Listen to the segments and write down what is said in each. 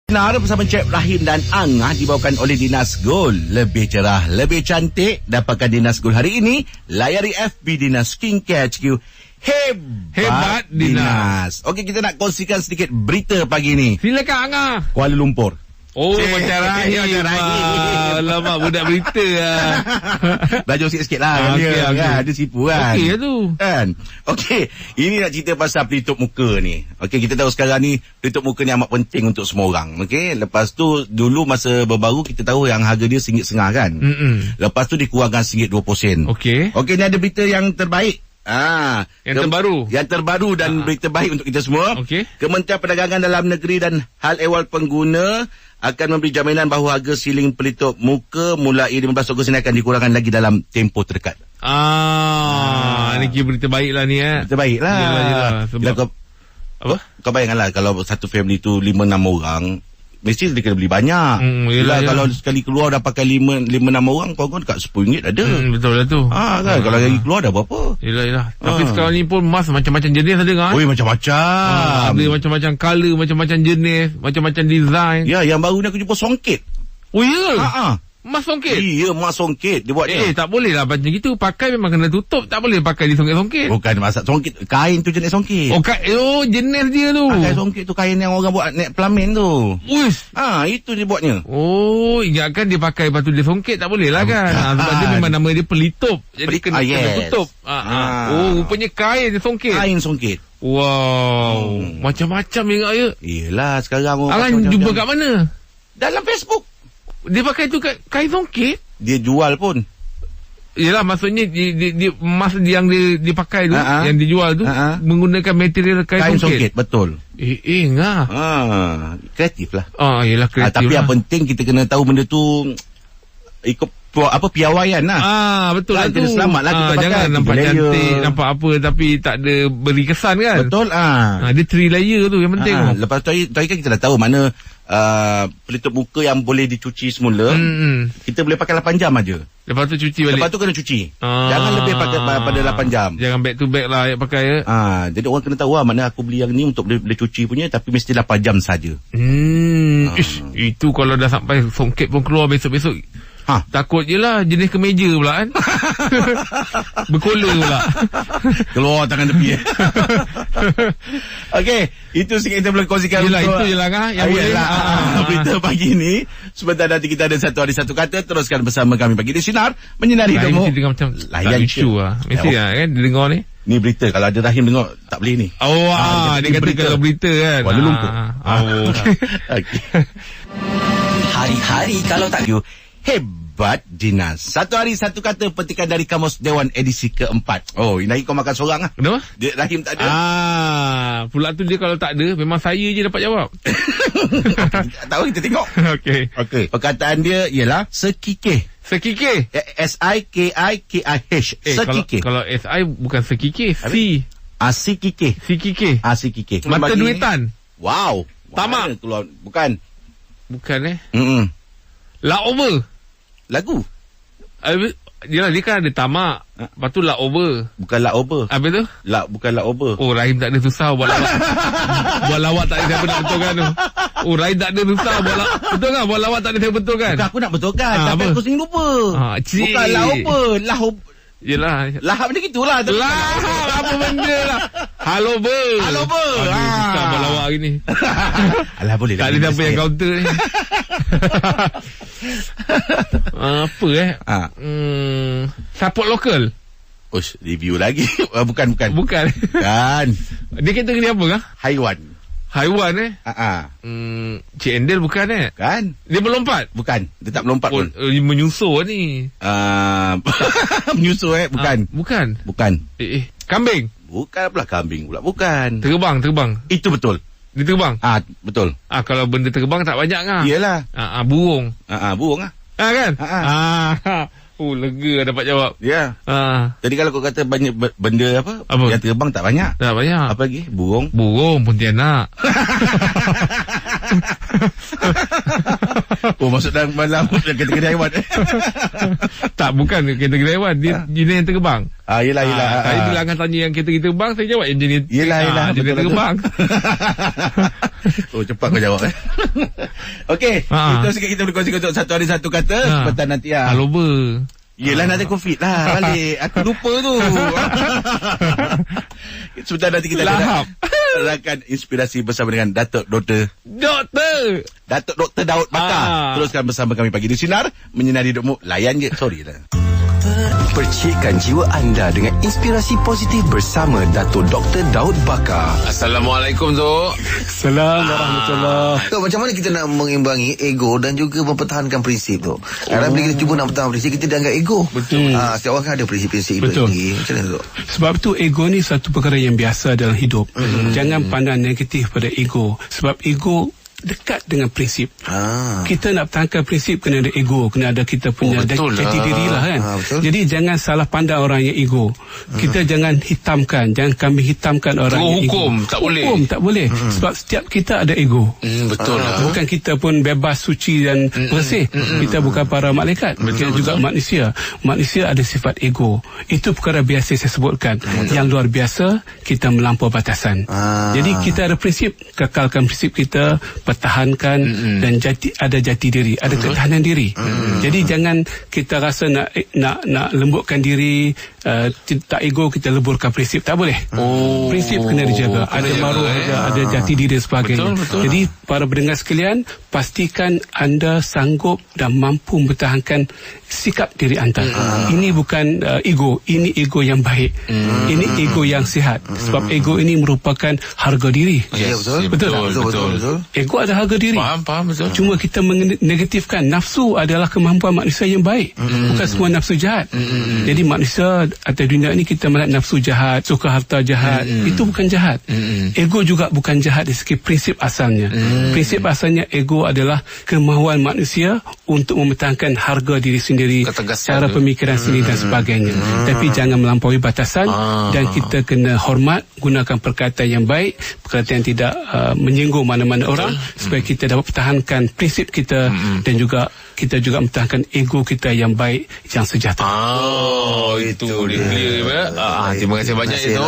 Sinar bersama Cik Rahim dan Angah dibawakan oleh Dinas Gold. Lebih cerah, lebih cantik. Dapatkan Dinas Gold hari ini. Layari FB Dinas Skincare HQ. Hebat Dinas. Okey, kita nak kongsikan sedikit berita pagi ni. Silakan Angah. Kuala Lumpur. Oh, macam Rahim. Alamak, budak berita lah. Belajar sikit-sikit lah. Okay. Kan? Dia sipu kan. Okey lah tu. Kan? Okey, ini nak cerita pasal pelitup muka ni. Okey, kita tahu sekarang ni pelitup muka ni amat penting untuk semua orang. Okey, lepas tu dulu masa baru kita tahu yang harga dia RM1.50 kan. Lepas tu dikurangkan RM2 Okey. Okey, ni ada berita yang terbaik. Yang terbaru dan berita baik untuk kita semua. Okey. Kementerian Perdagangan Dalam Negeri dan Hal Ehwal Pengguna akan memberi jaminan bahawa harga siling pelitup muka mulai 15 Ogos ini akan dikurangkan lagi dalam tempoh terdekat. Ni kira berita baik lah ni. Berita baik lah. Yelah. Sebab Kau bayangkanlah kalau satu family tu 5-6 orang, mesti dia kena beli banyak. Yelah. Kalau sekali keluar dah pakai 5-6 orang, kau dekat RM10 ada. Betul lah tu. Kan kalau lagi keluar dah berapa? Yelah. Tapi sekarang ni pun mas macam-macam jenis ada kan? Oi, macam-macam. Ada macam-macam colour, macam-macam jenis, macam-macam design. Ya, yang baru ni aku jumpa songket. Oh ya? Mas songket? Iya, mas songket dia buat dia. Tak boleh lah macam gitu. Pakai memang kena tutup. Tak boleh pakai di songket-songket. Bukan masak songket, kain tu jenis songket. Jenis dia tu. Kain songket tu kain yang orang buat naik pelamin tu. Uish. Itu dia buatnya. Ingatkan dia pakai lepas tu dia songket. Tak boleh lah kan. Sebab dia memang nama dia pelitup. Jadi kena tutup. Rupanya kain dia songket. Kain songket. Wow. Macam-macam ingat ya. Yelah, sekarang orang Alang jumpa kat mana? dalam Facebook. Dia pakai tu kain songket. Dia jual pun. Yelah, maksudnya dia mas yang dia pakai tu, yang dijual tu, menggunakan material kain songket. Betul. Kreatif lah. Yelah, kreatif tapi lah. yang penting kita kena tahu benda tu ikut piawaian lah. Betul lah tu. Kena selamat lah kita pakai. Jangan nampak cantik, nampak apa tapi tak ada beri kesan kan. Betul. Dia 3 layer tu yang penting. Lepas tu kan kita dah tahu mana pelitup muka yang boleh dicuci semula. Kita boleh pakai 8 jam aja. Lepas tu cuci balik. Lepas tu kena cuci. Jangan lebih pada 8 jam. Jangan back to back lah pakai ya. Jadi orang kena tahu mana aku beli yang ni untuk boleh cuci punya, tapi mesti 8 jam saja. Itu kalau dah sampai songket pun keluar besok-besok. Takut je lah jenis kemeja pula kan. Berkola pula. Keluar tangan tepi. Okey, itu sikit kita boleh kongsikan. Itu je lah yang boleh. Berita pagi ni. Sebentar nanti kita ada satu hari satu kata. Teruskan bersama kami pagi di Sinar Menyinari Hidupmu. Mesti dengar macam layan isu lah. Mesti lah kan dia dengar ni. Ni berita. Kalau ada Rahim dengar, tak boleh ni. Dia kata berita. Kalau berita kan Kuala Lumpur. Okay. Hari-hari kalau tak Hebat Dinas. Satu hari satu kata petikan dari Kamus Dewan edisi keempat. Ini kau makan seorang lah. Kenapa? Rahim tak ada. Pula tu dia kalau tak ada, memang saya je dapat jawab. Tak tahu, kita tengok. Okey. Perkataan dia ialah sekikih. Sekikih? S-I-K-I-K-I-H. Sekikih. Kalau S-I bukan sekikih. Sikikih. Sikikih. Sikikih. Mata duitan. Wow. Tamak. Keluar. Bukan Laover. Lagu. Yelah, dia kan ada tamak. Lepas tu laover. Bukan laover. Apa tu? Bukan laover. Rahim tak ada susah buat lawak. Buat lawak tak ada siapa nak betulkan tu. Rahim tak ada susah buat lawak. Betul kan? Buat lawak tak ada siapa betulkan. Bukan, aku nak betulkan. Tapi aku sering lupa. Bukan laover. Yelah. Lahap macam gitulah. Lahap apa benda lah. Halover. Susah buat lawak hari ni. Alah, boleh tak ada siapa yang counter ni. Apa support lokal. Review lagi. Bukan. Kan. Dia kategori apa kah? Haiwan Cik Endel bukan Kan. Dia melompat? Bukan. Dia tak melompat pun. Menyusur ni. Menyusur Bukan. Kambing? Bukan pula kambing pula. Bukan. Terbang. Itu betul. Dia terbang? Betul. Kalau benda terbang tak banyak kan? Yelah. Burung? Burung lah. Kan? Lega dapat jawab. Ya. Jadi kalau kau kata banyak benda apa? Yang terbang tak banyak. Tak banyak. Apa lagi? Burung, Pontianak. Oh, masuk dalam kategori haiwan. Tak, bukan kategori haiwan. Dia jenis yang terbang. Yelah. Saya bila Angah tanya yang kategori terbang, saya jawab yang jenis. Yelah. Jenis terbang. Oh, cepat kau jawab. Okey, itu sikit kita berkongsi untuk satu hari satu kata. Sebentar nanti Lupa. Yelah, nanti COVID lah balik. Aku lupa tu. Sebentar nanti kita rakan inspirasi bersama dengan Datuk Dr. Daud Bakar. Teruskan bersama kami pagi di Sinar Menyinari Hidupmu. Layan je. Sorry lah. Percikkan jiwa anda dengan inspirasi positif bersama Datuk Dr. Daud Bakar. Assalamualaikum, Zul. Assalamualaikum warahmatullahi. So, macam mana kita nak mengimbangi ego dan juga mempertahankan prinsip tu? Kadang bila kita cuba nak pertahankan prinsip, kita dianggap ego. Betul. Setiap orang kan ada prinsip-prinsip itu sendiri. Macam mana tu? Sebab tu ego ni satu perkara yang biasa dalam hidup. Jangan pandang negatif pada ego. Sebab ego dekat dengan prinsip. Kita nak pertahankan prinsip, kena ada ego, kena ada kita punya jati diri lah kan. Jadi jangan salah pandang orang yang ego. Kita jangan kami hitamkan orang yang hukum ego. Tak boleh. Hukum tak boleh. Sebab setiap kita ada ego. Betul lah. Bukan kita pun bebas, suci dan bersih. Kita bukan para malaikat. Kita juga manusia. Manusia ada sifat ego. Itu perkara biasa saya sebutkan. Yang luar biasa, kita melampau batasan. Jadi kita ada prinsip, kekalkan prinsip kita, pertahankan dan ada jati diri, ada ketahanan diri. Jadi jangan kita rasa nak lembutkan diri, tak ego, kita leburkan prinsip. Tak boleh. Prinsip kena dijaga. Ada maruah, ada jati diri dan sebagainya. Betul. Jadi para pendengar sekalian, pastikan anda sanggup dan mampu mempertahankan sikap diri anda. Ini bukan ego, ini ego yang baik. Ini ego yang sihat. Sebab ego ini merupakan harga diri. Betul. Ego ada harga diri. Faham, betul. Cuma kita menegatifkan. Nafsu adalah kemampuan manusia yang baik. Bukan semua nafsu jahat. Jadi manusia atas dunia ini kita melihat nafsu jahat, suka harta jahat. Itu bukan jahat. Ego juga bukan jahat dari segi prinsip asalnya. Prinsip asalnya ego adalah kemahuan manusia untuk mempertahankan harga diri sendiri, cara pemikiran sendiri dan sebagainya. Tapi jangan melampaui batasan dan kita kena hormat, gunakan perkataan yang baik, perkataan yang tidak menyinggung mana-mana orang, supaya kita dapat pertahankan prinsip kita dan juga kita juga mempertahankan ego kita yang baik, yang sejahtera. Itu dia clear. Terima kasih banyak itu.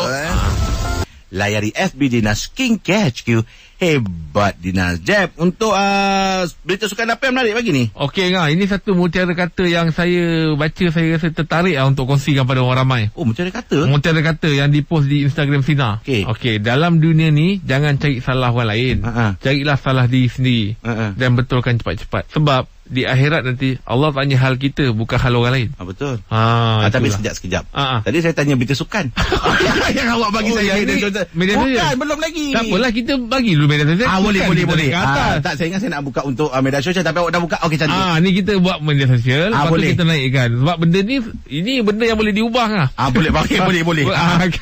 Layari FB Dinas Skincare HQ. Hebat Dinas. Jeb, untuk berita sukan apa yang menarik pagi ni? Okey, ini satu mutiara kata yang saya baca, saya rasa tertarik untuk kongsikan pada orang ramai. Oh, mutiara kata? Mutiara kata yang dipost di Instagram Sinar. Okey, dalam dunia ni jangan cari salah orang lain. Carilah salah diri sendiri dan betulkan cepat-cepat. Sebab di akhirat nanti Allah tanya hal kita, bukan hal orang lain. Betul. Tapi sekejap. Tadi saya tanya berita sukan. Yang awak bagi saya media bukan, belum lagi. Tak apalah, kita bagi dulu media sosial. Boleh. Tak, saya ingat saya nak buka untuk media sosial, tapi awak dah buka. Okey, cantik. Ni kita buat media sosial, lepas tu kita naikkan. Sebab benda ni, ini benda yang boleh diubah lah. Boleh.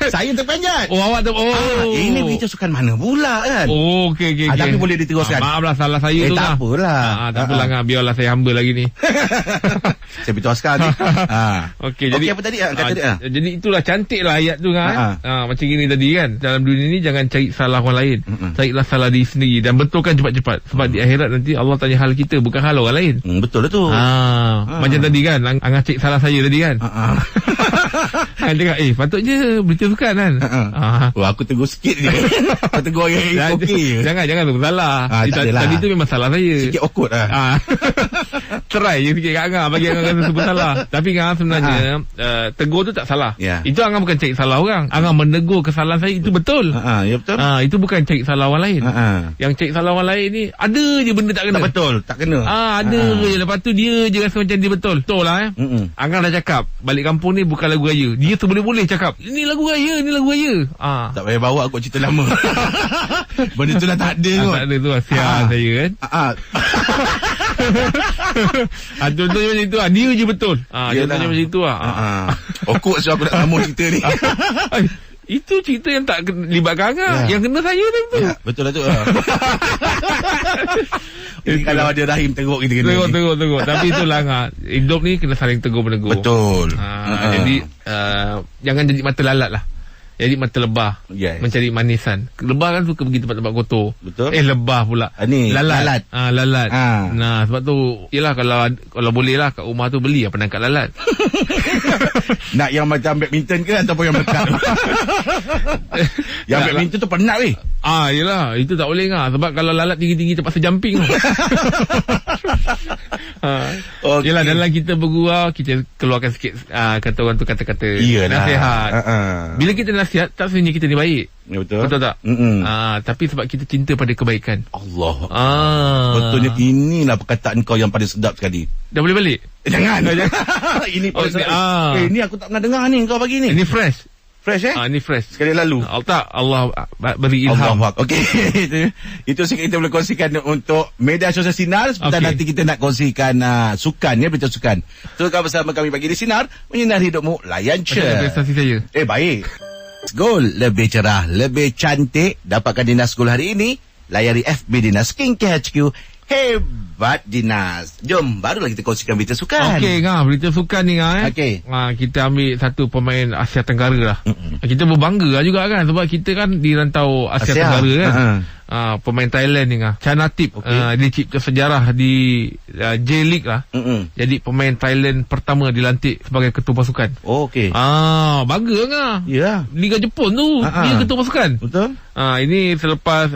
Saya terpanjat. Awak ini berita sukan mana pula kan? Okey. Tapi boleh diteruskan. Maaflah, salah saya tu lah. Tak apalah. Tak apalah, biarlah saya humble lagi ni. Saya beritahu askar ni. Okey, jadi apa tadi? Jadi itulah cantik lah ayat tu kan. Macam gini tadi kan. Dalam dunia ni jangan cari salah orang lain. Carilah salah diri sendiri dan betulkan cepat-cepat. Sebab di akhirat nanti Allah tanya hal kita, bukan hal orang lain. Betul lah tu. Macam tadi kan, Angah cik salah saya tadi kan. Dia cakap, patutnya berita sukan kan. Aku tegur sikit ni. Aku tegur yang okey. Jangan tu salah. Tadi tu memang salah saya. Sikit awkward lah. Try je sikit kat Angah, bagi Angah rasa sebut salah. Tapi Angah sebenarnya tegur tu tak salah. Itu Angah bukan cari salah orang. Angah menegur kesalahan saya, itu betul. Ya betul. Itu bukan cari salah orang lain. Yang cari salah orang lain ni, ada je benda tak kena. Tak betul, tak kena. Ada je. Lepas tu dia je rasa macam dia betul. Betul lah Angah dah cakap, balik kampung ni bukan lagu raya. Dia tu boleh-boleh cakap, ini lagu raya. Tak payah bawa aku cerita lama. Benda tu dah tak ada kot. Tak ada tu lah, sial saya kan. Contohnya macam itu lah. Dia je betul. Contohnya macam itu lah. Okut so aku nak sambung cerita ni. Itu cerita yang tak libatkan Angah. Yang kena saya tu. Betul lah tu. Kalau ada rahim teruk kita kena. Teruk. Tapi itulah Angah, hidup ni kena saling tegur-menegur. Betul. Jadi jangan jadi mata lalat lah. Jadi mata lebah. Mencari manisan. Lebah kan suka pergi tempat-tempat kotor. Betul. Lebah pula. Lalat. Lalat. Nah, sebab tu yalah kalau boleh lah kat rumah tu beli penangkap lalat. Nak yang macam badminton ke ataupun yang melekat? Yang badminton tu penat weh. Yelah, itu tak boleh lah. Sebab kalau lalat tinggi-tinggi terpaksa jumping. Yelah, dalam kita bergurau, kita keluarkan sikit kata orang tu kata-kata nasihat. Bila kita nasihat, tak sebenarnya kita ni baik. Betul tak? Tapi sebab kita cinta pada kebaikan. Allah. Betulnya inilah perkataan kau yang paling sedap sekali. Dah boleh balik? Jangan. Ini paling sedap. Ini aku tak pernah dengar ni kau bagi ni. Ini fresh. Ini fresh. Sekali lalu. Allah beri ilham. Okey. Itu sikit kita boleh kongsikan untuk media sosial Sinar. Sebentar nanti kita nak kongsikan sukan ya, berita sukan. Teruskan bersama kami pagi di Sinar, menyinari hidupmu, layan je. Prestasi saya. Baik. Goal lebih cerah, lebih cantik. Dapatkan Dinas Goal hari ini. Layari FB Dinas Skincare HQ. Hebat Dinas. Jom, barulah kita kongsikan berita sukan. Okey, berita sukan ni Okey. Kita ambil satu pemain Asia Tenggara lah. Kita berbangga lah juga kan, sebab kita kan di rantau Asia Tenggara kan. Pemain Thailand ni Chanatip. Dia cipta sejarah di J-League lah. Jadi pemain Thailand pertama dilantik sebagai ketua pasukan. Okey. Bangga Ya. Liga Jepun tu dia ketua pasukan. Betul. Ini selepas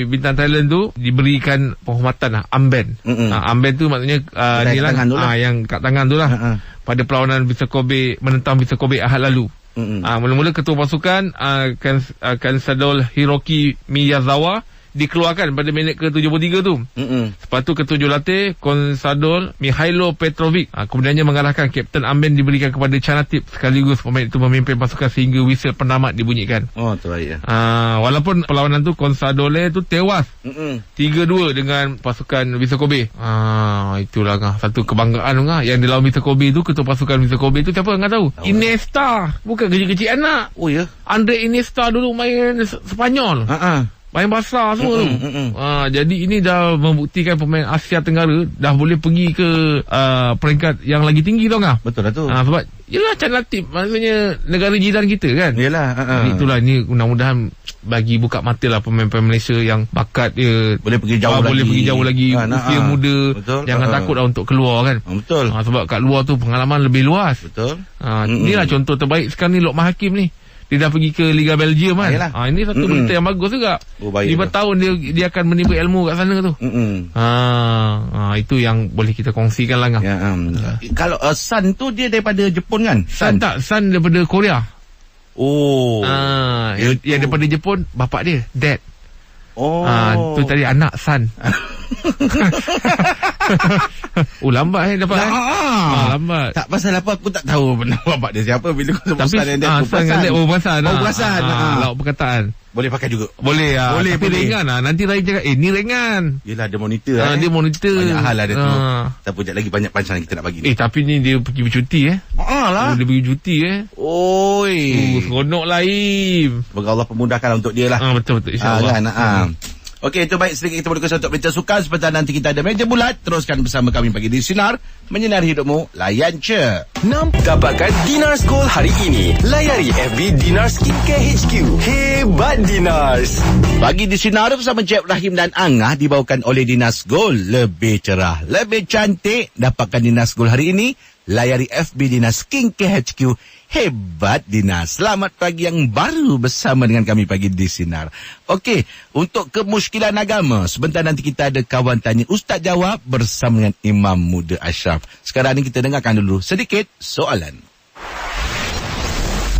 bintang Thailand tu diberikan penghormatan armband. Armband tu maksudnya ni lah, yang kat tangan tu lah. Pada perlawanan Vissel Kobe menentang Vissel Kobe Ahad lalu. Mula-mula ketua pasukan Kansadol Hiroki Miyazawa dikeluarkan pada minit ke-73 tu. Lepas tu ketua jurulatih Konsadol Mihailo Petrovic kemudiannya mengarahkan Kapten armband diberikan kepada Chanatip, sekaligus pemain itu memimpin pasukan sehingga whistle penamat dibunyikan. Terbaik ya. Walaupun perlawanan tu Konsadole tu tewas 3-2 dengan pasukan Vissel Kobe. Itulah satu kebanggaan yang dilawan Vissel Kobe tu. Ketua pasukan Vissel Kobe tu siapa enggak tahu? Iniesta, bukan kecil-kecil anak. Oh ya. Andre Iniesta dulu main Spanyol. Main besar semua tu. Jadi ini dah membuktikan pemain Asia Tenggara dah boleh pergi ke peringkat yang lagi tinggi tau tak? Betul lah tu. Sebab yelah Chanatip maksudnya negara jiran kita kan. Yelah. Itulah ni mudah-mudahan bagi buka mata lah pemain-pemain Malaysia yang bakat dia boleh pergi jauh lagi. Boleh pergi jauh lagi. Usia muda. Betul. Jangan takut lah untuk keluar kan. Betul. Sebab kat luar tu pengalaman lebih luas. Betul. Inilah contoh terbaik sekarang ni Lokman Hakim ni. Dia dah pergi ke Liga Belgium kan. Ini satu berita yang bagus juga. 5 tahun dia akan menimba ilmu kat sana tu. Itu yang boleh kita kongsikan lah. Kalau Sun tu dia daripada Jepun kan? Sun daripada Korea. Yang daripada Jepun bapak dia Dad. Tu tadi anak Sun. Lambat dapat lambat. Tak pasal apa, aku tak tahu nama bapak dia siapa. Bila kau sebut Sun dan Dad, perasan lauk perkataan. Boleh pakai juga. Boleh tapi ringan lah. Nanti Rahim cakap ni ringan. Yelah, dia monitor dia monitor. banyak hal lah dia tu. Tak pun lagi banyak pancangan kita nak bagi ni. Tapi ni dia pergi bercuti lah. Dia pergi cuti seronok lah Im. Semoga Allah pemudahkan untuk dia lah. Betul InsyaAllah. Okey, itu baik. Sedikit kita boleh kongsi untuk berita sukan. Sebentar nanti kita ada meja bulat. Teruskan bersama kami pagi di Sinar, menyinari hidupmu, layan je. Dapatkan Dinars Gold hari ini. Layari FB Dinars Skincare HQ. Hebat Dinars. Pagi di Sinar bersama Jeb, Rahim dan Angah dibawakan oleh Dinas Gold. Lebih cerah, lebih cantik. Dapatkan Dinas Gold hari ini. Layari FB Dinas Skincare HQ. Hebat Dinas. Selamat pagi yang baru bersama dengan kami pagi di Sinar. Okey, untuk kemusykilan agama, sebentar nanti kita ada kawan tanya Ustaz jawab bersama dengan Imam Muda Ashraf. Sekarang ni kita dengarkan dulu sedikit soalan.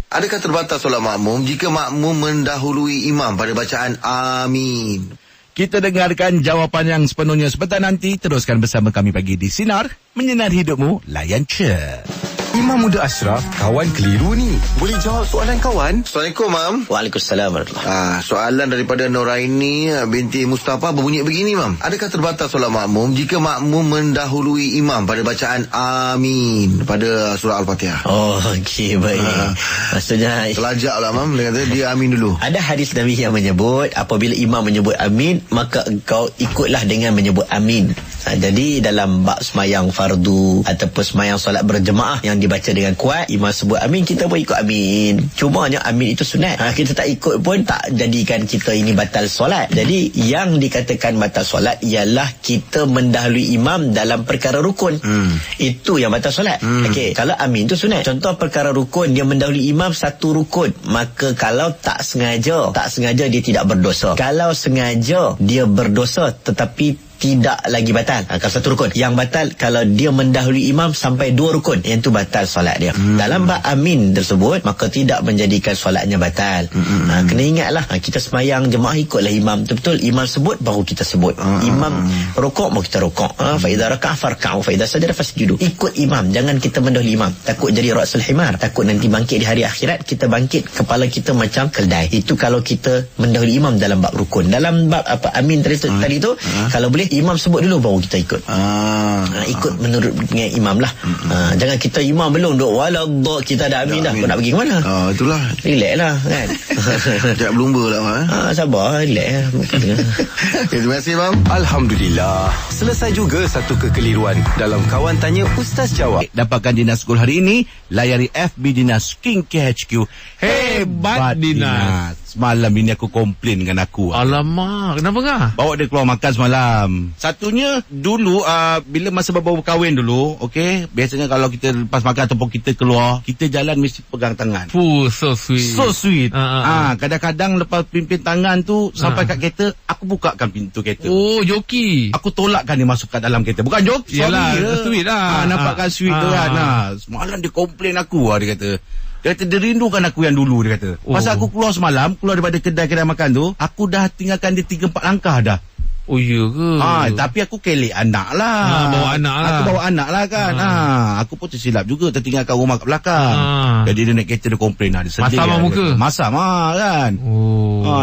Adakah terbatas solat makmum jika makmum mendahului imam pada bacaan amin? Kita dengarkan jawapan yang sepenuhnya sebentar nanti. Teruskan bersama kami pagi di Sinar, menyinari hidupmu, layan je. Imam Muda Ashraf, kawan keliru ni. Boleh jawab soalan kawan? Assalamualaikum, Mam. Waalaikumsalam warahmatullahi. Soalan daripada Noraini binti Mustafa berbunyi begini, Mam. Adakah terbatas solat makmum jika makmum mendahului imam pada bacaan amin pada surah Al-Fatihah? Okey, baik. Maksudnya Telajak lah, Mam. Dia kata dia amin dulu. ada hadis Nabi yang menyebut apabila imam menyebut amin, maka engkau ikutlah dengan menyebut amin. Jadi dalam bab semayang fardu ataupun semayang solat berjemaah yang dibaca dengan kuat, imam sebut amin, kita pun ikut amin. Cumanya amin itu sunat. Kita tak ikut pun tak jadikan kita ini batal solat. Jadi yang dikatakan batal solat ialah kita mendahului imam dalam perkara rukun. Itu yang batal solat. Okey, kalau amin itu sunat. Contoh perkara rukun, dia mendahului imam satu rukun, maka kalau tak sengaja dia tidak berdosa. Kalau sengaja dia berdosa tetapi tidak lagi batal. Kalau satu rukun. Yang batal kalau dia mendahului imam sampai 2 rukun, yang itu batal solat dia. Dalam bab amin tersebut, maka tidak menjadikan solatnya batal. Kena ingatlah, kita semayang jemaah ikutlah imam. Betul-betul imam sebut baru kita sebut. Imam rukuk baru kita rukuk. Fa idza raka'a farka'u fa idza sajada fasjudu. Ikut imam, jangan kita mendahului imam. Takut jadi ra'sul himar, takut nanti bangkit di hari akhirat kita bangkit kepala kita macam keldai. Itu kalau kita mendahului imam dalam bab rukun. Dalam bab amin tadi tu, kalau boleh imam sebut dulu baru kita ikut. Ikut menurut dengan imam lah. Jangan kita imam belum duk waladh kita dah amin dah. Kau nak pergi ke mana? Itulah. Relax lah kan. Jangan berlumba lah. Sabar, relax. Terima kasih bang. Alhamdulillah. Selesai juga satu kekeliruan dalam Kawan Tanya Ustaz Jawab. Dapatkan Dinas Gold hari ini, layari FB Dinas Skincare HQ. Hebat Dinas. Semalam ini aku komplain dengan aku. Alamak, kenapa kah? Bawa dia keluar makan semalam. Satunya dulu bila masa baru kahwin dulu, okey, biasanya kalau kita lepas makan ataupun kita keluar, kita jalan mesti pegang tangan. So sweet. So sweet. Kadang-kadang lepas pimpin tangan tu sampai kat kereta, aku bukakan pintu kereta. Oh, joki. Aku tolakkan dia masuk kat dalam kereta. Bukan joki, yalah, sorry. Sweet lah. Nampakkan sweet tu kan. Semalam dia komplain aku dia kata. Dia kata dia rindukan aku yang dulu, dia kata. Pasal aku keluar semalam, keluar daripada kedai makan tu, aku dah tinggalkan dia 3-4 langkah dah. Oh iya ke? Tapi aku kelek anak lah. Bawa anak lah. Aku bawa anak lah kan. Aku pun tersilap juga, tertinggalkan rumah kat belakang. Jadi dia naik kereta, dia komplain lah. Dia sedih. Masam lah muka? Masam lah kan.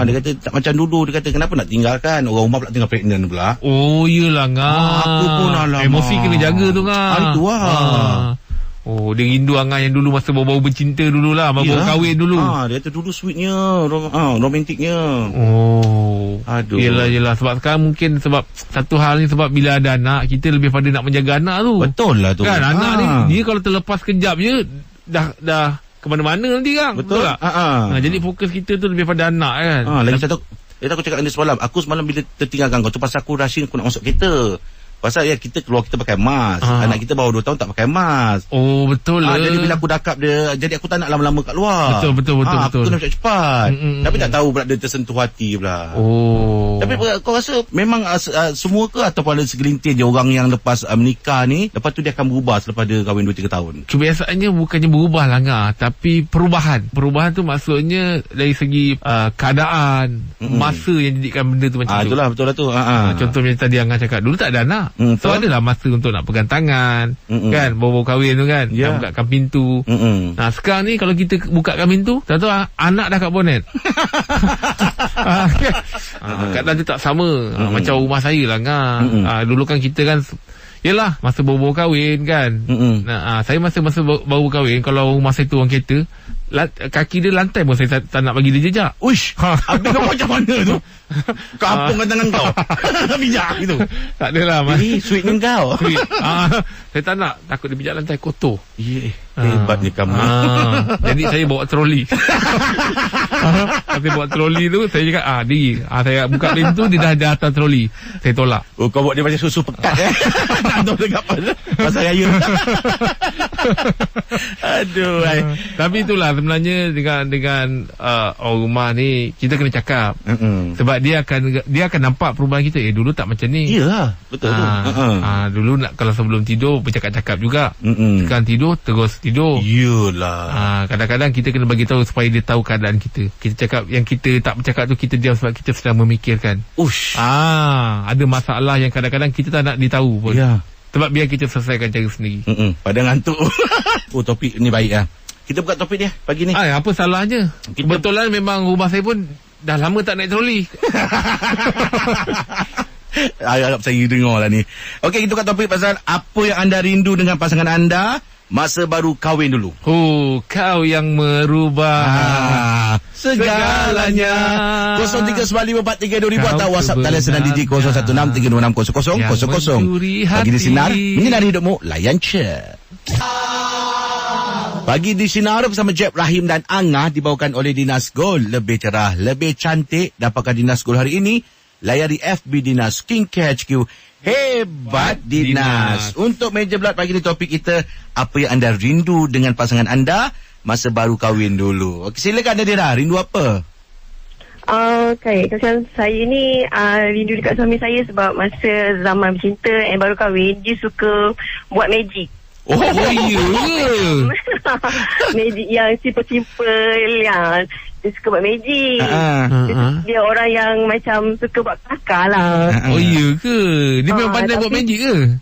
Dia kata tak macam dulu. Dia kata kenapa nak tinggalkan? Orang rumah pula tengah pregnant pula. Oh iyalah ngah. Aku pun alamak. Emosi kena jaga tu ngah. Itu lah. Oh, dia rindu Angah yang dulu masa baru-baru bercinta dululah, baru kahwin dulu. Dia tu dulu sweetnya, romantiknya. Aduh. Yelah. Sebab sekarang mungkin sebab satu hal ni, sebab bila ada anak, kita lebih pada nak menjaga anak tu. Betul lah tu. Kan anak ni, dia kalau terlepas kejap je, dah ke mana-mana nanti kan. Betul tak? Jadi fokus kita tu lebih pada anak kan. Lagi satu, aku cakap dengan dia semalam. Aku semalam bila tertinggalkan kau tu, pasal aku rushing aku nak masuk kereta. Pasal kita keluar, kita pakai mask. Anak kita baru 2 tahun tak pakai mask. Oh betul lah. Jadi bila aku dakap dia, jadi aku tak nak lama-lama kat luar. Betul. Aku kena cepat. Tapi tak tahu pula dia tersentuh hati pula. Tapi kau rasa memang semua ke, ataupun ada segelintir je orang yang lepas menikah ni, lepas tu dia akan berubah selepas dia kahwin 2-3 tahun? Kebiasaannya bukannya berubah lah ngah, tapi perubahan tu maksudnya dari segi keadaan, masa yang jadikan benda tu macam tu. Itulah, betul lah tu. Contohnya tadi Angah cakap, dulu tak ada anak. So adalah masa untuk nak pegang tangan, kan, baru-baru kahwin tu kan, nak bukakan pintu. Nah sekarang ni kalau kita bukakan pintu, tahu anak dah kat bonet. Kadang dia tak sama. Macam rumah saya lah ngah. Dulu kan kita kan, yelah masa baru-baru kahwin kan. Saya masa baru kahwin, kalau rumah saya tu orang kereta, kaki dia lantai pun saya tak nak bagi dia jejak. Uish, habis kau macam mana tu? Kau apungkan tangan kau. Bijak gitu. Tak adalah mas. Ini sweetnya kau. Sweet. Saya tak nak, takut dia bijak lantai kotor. Hebatnya kamu. Jadi saya bawa troli. Saya bawa troli tu, saya cakap saya buka pintu, dia dah ada atas troli. Saya tolak. Kau buat dia macam susu pekat tak tahu dekat pasal raya. Aduh. Tapi itulah sebenarnya dengan orang rumah ni, kita kena cakap. Sebab dia akan nampak perubahan kita. Dulu tak macam ni. Iyalah, betul tu. Dulu kalau sebelum tidur bercakap-cakap juga. Sekarang tidur terus tidur. Iyalah. Kadang-kadang kita kena bagi tahu supaya dia tahu keadaan kita. Kita cakap, yang kita tak bercakap tu kita diam sebab kita sedang memikirkan. Ada masalah yang kadang-kadang kita tak nak ditahu pun. Sebab biar kita selesaikan cara sendiri. Pada ngantuk. Topik ni baik lah. Kita buka topik dia pagi ni. Apa salahnya? Kebetulan memang rumah saya pun dah lama tak naik troli. Harap saya dengar lah ni. Okey, kita buka topik pasal apa yang anda rindu dengan pasangan anda. masa baru kahwin dulu. Oh, kau yang merubah segalanya. 0395432000 atau WhatsApp talian senang DJ 0163260000. Pagi di Sinar, menyinari hidupmu, layan je. Pagi di Sinar bersama Jeb, Rahim dan Angah dibawakan oleh Dinas Gold. Lebih cerah, lebih cantik. Dapatkan Dinas Gold hari ini. Layari FB Dinas Skincare HQ. Hebat Dinas. Untuk meja bulat pagi ni topik kita, apa yang anda rindu dengan pasangan anda masa baru kahwin dulu. Okey, silakan Nadira, rindu apa? Okay, macam saya ni rindu dekat suami saya sebab masa zaman bercinta and baru kahwin, dia suka buat magic. Oh, ya. Magic yang simple-simple yang dia suka buat magic. Dia orang yang macam suka buat kelakar lah. Oh, ya ke? Dia memang pandai buat magic ke?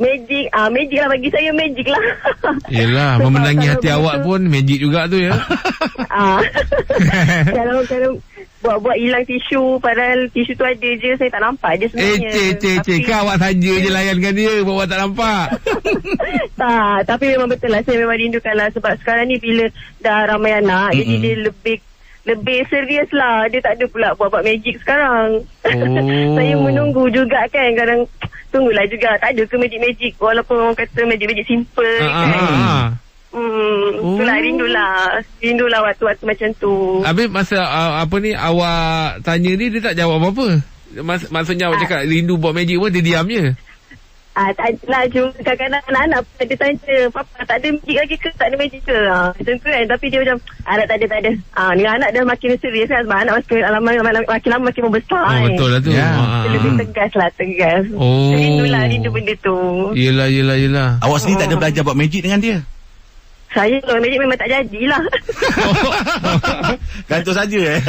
Magic lah, bagi saya magic lah. Yelah, memenangi hati awak pun magic juga tu ya. Kalau buat hilang tisu, padahal tisu tu ada je, saya tak nampak je sebenarnya. Kau awak saja je layankan dia, buat tak nampak. Tak, tapi memang betul lah, saya memang rindukan lah sebab sekarang ni bila dah ramai anak, jadi dia lebih serius lah. Dia tak ada pula buat magic sekarang. Saya menunggu juga kan, kadang tunggulah juga, tak ada ke magic walaupun orang kata magic simple kan. Itulah, rindulah waktu-waktu macam tu. Habis masa awak tanya dia tak jawab apa-apa. Maksudnya awak cakap rindu buat magic pun dia diam je. Tak adalah, cuma kadang-kadang anak-anak pun dia tanya, Papa tak ada magic lagi ke, tak ada magic ke, macam tu kan. Tapi dia macam tak ada. Ni anak dah makin serius kan, sebab anak makin lama makin membesar. Betul lah tu. Dia lebih tegas. Rindu benda tu. Yelah. Awak sendiri tak ada belajar buat magic dengan dia? Saya kalau magic memang tak jadilah. Gantung saja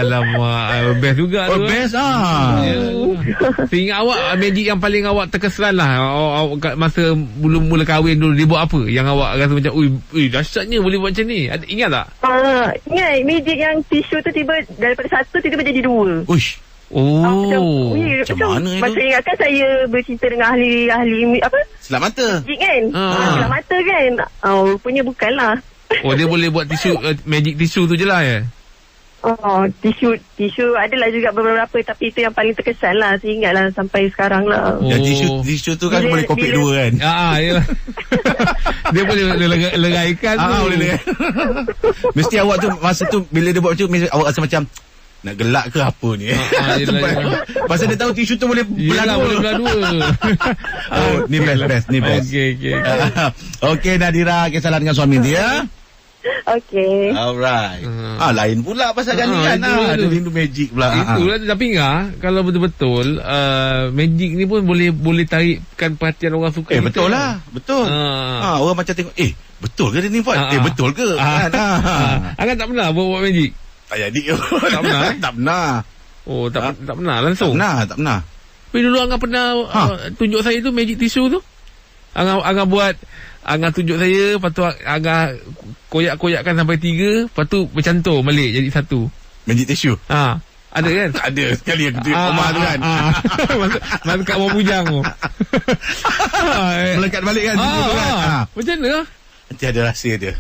Alamak, best juga tu. Best Sehingga awak magic yang paling awak terkesan lah, masa belum mula kahwin dulu, dia buat apa yang awak rasa macam dahsyatnya boleh buat macam ni? Ingat tak? Ingat magic yang tisu tu tiba daripada satu tiba jadi dua. Uish. Macam mana itu? Masa ingatkan saya bercinta dengan ahli apa? Selap mata. Magic kan? Selap mata kan? Rupanya bukanlah. Dia boleh buat tisu, magic tisu tu je lah ya? Tisu adalah juga beberapa, tapi itu yang paling terkesan lah. Saya ingat lah sampai sekarang lah. Tisu tu kan boleh kopik dua kan? Yalah. Dia boleh leraikan tu. Boleh leraikan. Mesti awak tu, masa tu bila dia buat macam tu, awak rasa macam nak gelak ke apa ni? Pasal dia tahu tisu tu boleh belah dua. Ni best. Okey Nadira, kisah dengan suami dia. Okey. Alright. Lain pula pasal kali kan. Ada rindu magic pula. Itulah, tapi kalau betul-betul magic ni pun boleh tarikkan perhatian orang suka. Betul lah. Betul. Orang macam tengok, betul ke dia ni buat? Betul ke? Angkat tak pernah buat magic? Tak jadi. Tak pernah? Tak pernah. Tak pernah langsung? Tak pernah. Tapi dulu Angah pernah tunjuk saya tu magic tisu tu. Angah buat, Angah tunjuk saya, lepas tu Angah koyak-koyakkan sampai 3, lepas tu bercantum balik jadi 1. Magic tisu? Ada kan? Tak ada. Sekali yang kena Omar tu kan. Masa kat bawah bujang tu. Melekat balik kan? Macam mana? Nanti ada rahsia dia.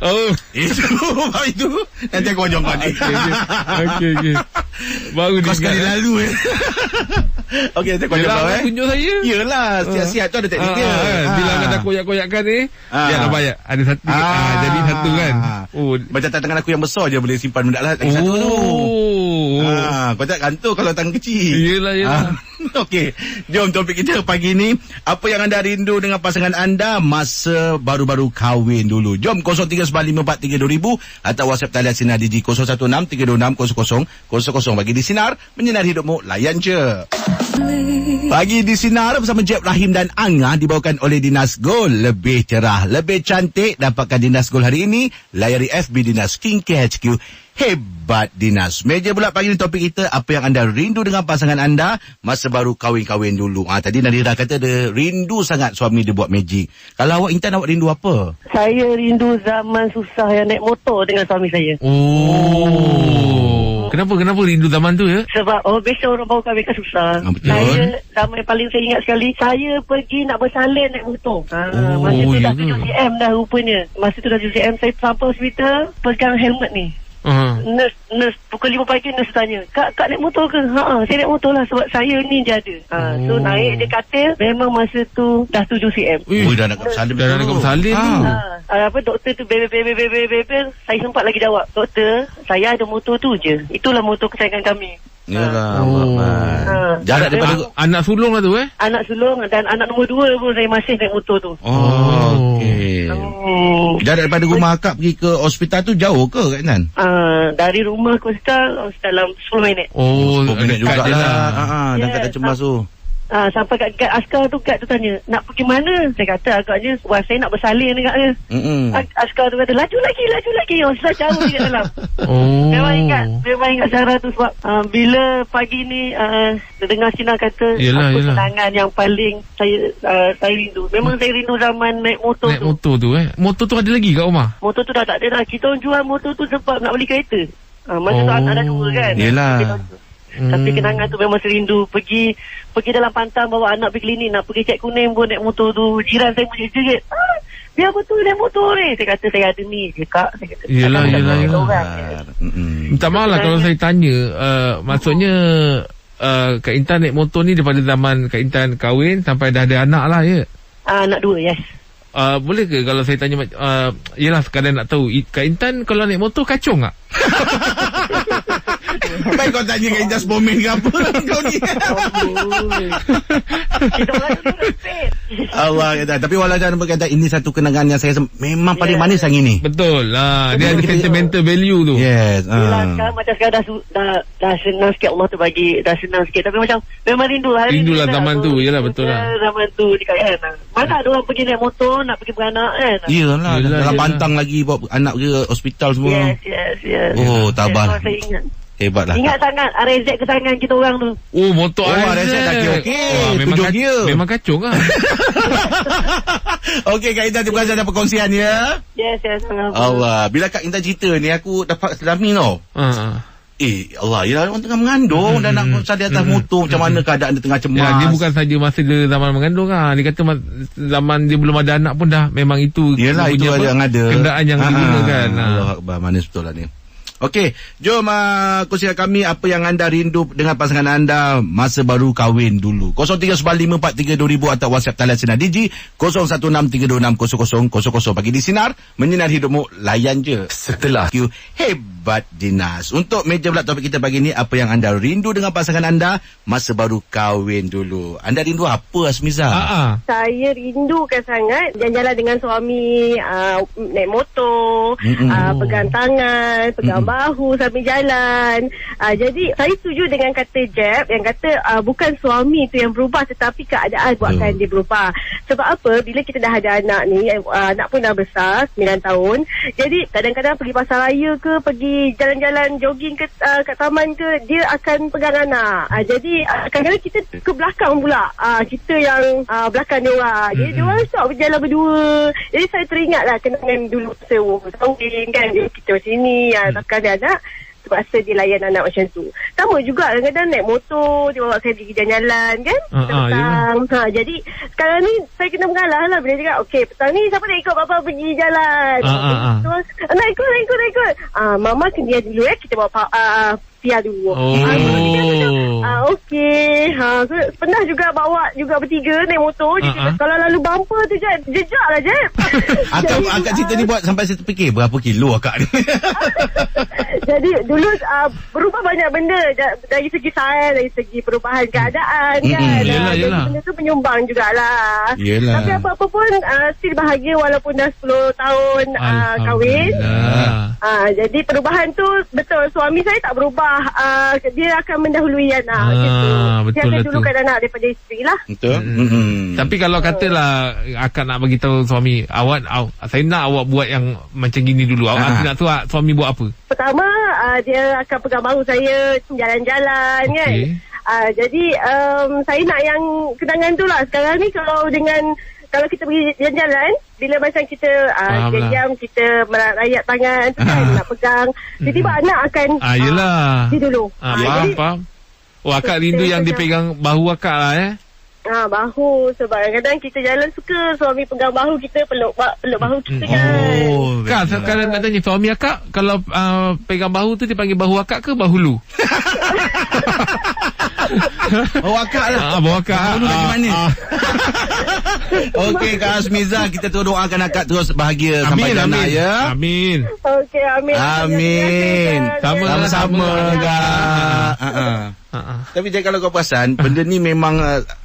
Itu nanti aku wajong kau ni. Okey. Baru kau sekali lalu Okey, nanti aku wajong kau tunjuk saya. Yelah, siap-siap tu ada teknik dia. Bila kata koyak-koyakkan ni, jangan banyak. Ada satu, jadi 1 kan. Macam tangan aku yang besar je boleh simpan benda lah. Lagi 1 tu. Kau tak gantung kalau tangan kecil. Yelah. Okey, jom topik kita pagi ni. Apa yang anda rindu dengan pasangan anda masa baru-baru kahwin dulu? Jom 0395432000 atau WhatsApp talian Sinar DJ 0163260000. Bagi di Sinar, menyinari hidupmu, layan je. Pagi di Sinar bersama Jeb, Rahim dan Angah dibawakan oleh Dinas Gold. Lebih cerah, lebih cantik. Dapatkan Dinas Gold hari ini. Layari FB Dinas Skincare HQ. Hebat Dinas. Meja bulat pagi ni topik kita, apa yang anda rindu dengan pasangan anda masa baru kahwin-kahwin dulu. Tadi Nadira kata dia rindu sangat suami dia buat magic. Kalau awak Intan, awak rindu apa? Saya rindu zaman susah yang naik motor dengan suami saya. Kenapa rindu zaman tu ya? Sebab biasa orang baru kahwin kan susah. Betul. Saya zaman yang paling saya ingat sekali, saya pergi nak bersalin naik motor. Masa tu dah 7 cm dah rupanya. Masa tu dah 7 cm, saya sampai hospital pegang helmet ni. Nurse pukul 5 pagi nurse tanya, Kak naik motor ke? Saya naik motor lah sebab saya ni je ada. So naik dia katil, memang masa tu dah 7 cm. Dah nak bersalin. Dah nak bersalin tu. Doktor tu bebe. Saya sempat lagi jawab, doktor, saya ada motor tu je. Itulah motor kesayangan kami. Yalah, jarak daripada anak sulung lah tu Anak sulung dan anak nombor 2 pun saya masih naik motor tu. Okey. Jarak daripada rumah akak pergi ke hospital tu jauh ke Kak Intan? Dari rumah ke hospital dalam 10 minit. 10 minit jugalah. Dan kat Cemas tu. Sampai kat askar tu, kat tu tanya, nak pergi mana? Saya kata agaknya, saya nak bersalin agaknya. Askar tu kata, laju lagi. Saya jauh di dalam. Memang ingat cara tu sebab bila pagi ni dengar Sina kata apa kenangan yang paling saya rindu. Memang saya rindu zaman naik motor tu. Motor tu ada lagi kat rumah? Motor tu dah tak ada dah. Kita orang jual motor tu sebab nak beli kereta. Masa tu anak dah 2 kan. Yelah. Tapi kenangan tu memang serindu. Pergi dalam pantang, bawa anak pergi klinik, nak pergi cek kuning pun naik motor tu. Jiran saya pun jerit, biar betul naik motor ni. Saya kata saya ada ni je Kak. Saya kata, yelah. Minta maaf lah kalau saya tanya, maksudnya Kak Intan naik motor ni daripada zaman Kak Intan kahwin sampai dah ada anak lah ya? Anak 2, yes. Boleh ke kalau saya tanya, yelah sekadar nak tahu, Kak Intan kalau naik motor kacung tak? Baik kau tanya Kak Intan spomen ke apa kau ni. Kita orang tu respect. Allah kata. Tapi walaupun berkata ini satu kenangan yang saya memang paling manis yang ini. Betul lah. Dia ada sentimental value tu. Yes. Sekarang macam sekarang dah senang sikit, Allah tu bagi dah senang sikit. Tapi macam memang rindu hari rindu lah zaman tu. Yelah betul lah. Zaman tu dekat kan. Mana ada orang pergi naik motor nak pergi beranak kan. Yelah. Dalam pantang lagi bawa anak ke hospital semua. Yes. Oh tabah. Saya ingat. Hebat lah. Ingat sangat RZ kesayangan kita orang tu. Motor RZ dah okey. Memang memang kacung lah. Okey Kak Intan, terima kasih atas perkongsian ya. Yes. Allah, bila Kak Intan cerita ni aku dapat selami tau. Allah, yelah orang tengah mengandung dan nak di atas motor, macam mana keadaan dia tengah cemas. Dia bukan saja masa dia zaman mengandung lah. Dia kata zaman dia belum ada anak pun dah memang itu. Yelah, itu yang ada kenderaan yang digunakan. Allah Akbar, manis betul lah ni. Okey, jom kongsikan kami apa yang anda rindu dengan pasangan anda masa baru kahwin dulu. 0395432000 atau WhatsApp talian Sinar Digi 0163260000. Pagi di Sinar, menyinar hidupmu, layan je. Setelah Hebat Dinas. Untuk meja pula topik kita pagi ni, apa yang anda rindu dengan pasangan anda masa baru kahwin dulu. Anda rindu apa Asmiza? Saya rindukan sangat jalan-jalan dengan suami, naik motor, pegang tangan, pegang bahu sambil jalan. Jadi saya setuju dengan kata Jeb yang kata bukan suami tu yang berubah tetapi keadaan buatkan dia berubah. Sebab apa? Bila kita dah ada anak ni, anak pun dah besar 9 tahun. Jadi kadang-kadang pergi pasar raya ke, pergi jalan-jalan jogging ke kat taman ke, dia akan pegang anak. Jadi kadang-kadang kita ke belakang pula. Kita yang belakang dia orang. Jadi dia orang stop berjalan berdua. Jadi saya teringatlah kenangan dulu sewa kahwin kan. Kita macam ni, takkan ada anak, terpaksa dia layan anak macam tu. Sama juga kadang-kadang naik motor, dia bawa saya pergi jalan-jalan kan, petang. Jadi sekarang ni saya kena mengalah lah bila dia cakap, okey petang ni siapa nak ikut bapa pergi jalan. Nak ikut. Mama kena dulu kita bawa Pia dulu. Okey. So, pernah juga bawa juga bertiga naik motor. Kalau lalu bumper tu jejak lah je. Akak cerita ni buat sampai saya terfikir berapa kilo akak ni. Jadi dulu berubah banyak benda dari segi saiz, dari segi perubahan keadaan kan. Yelah. Benda tu menyumbang jugalah. Yelah. Tapi apa-apa pun still bahagia walaupun dah 10 tahun kahwin. Jadi perubahan tu betul, suami saya tak berubah. Dia akan mendahului anak gitu. Dia akan dulukan anak daripada isteri lah. Betul. Tapi kalau katalah akak nak bagi tahu suami, saya nak awak buat yang macam gini dulu. Awak nak tahu suami buat apa? Pertama dia akan pegang bahu saya jalan-jalan kan. Jadi saya nak yang kenangan tu lah. Sekarang ni kalau dengan kalau kita pergi jalan-jalan, bila macam kita jam kita merayap tangan tu kan, nak pegang, tiba-tiba anak akan dia dulu. Faham. Oh, akak rindu yang dipegang bahu akak lah bahu. Sebab kadang-kadang kita jalan suka suami pegang bahu kita, peluk bahu kita kan. Kak, sekarang nak tanya, suami akak kalau pegang bahu tu dia panggil bahu akak ke bahu lu? Bahu akak lah. Bahu akak. Bahu lu lagi mana? Okey, Kak Azmiza, kita doakan akak terus bahagia sampai anak ya. Amin. Okey, amin. Sama-sama, Kak. Tapi kalau kau perasan, benda ni memang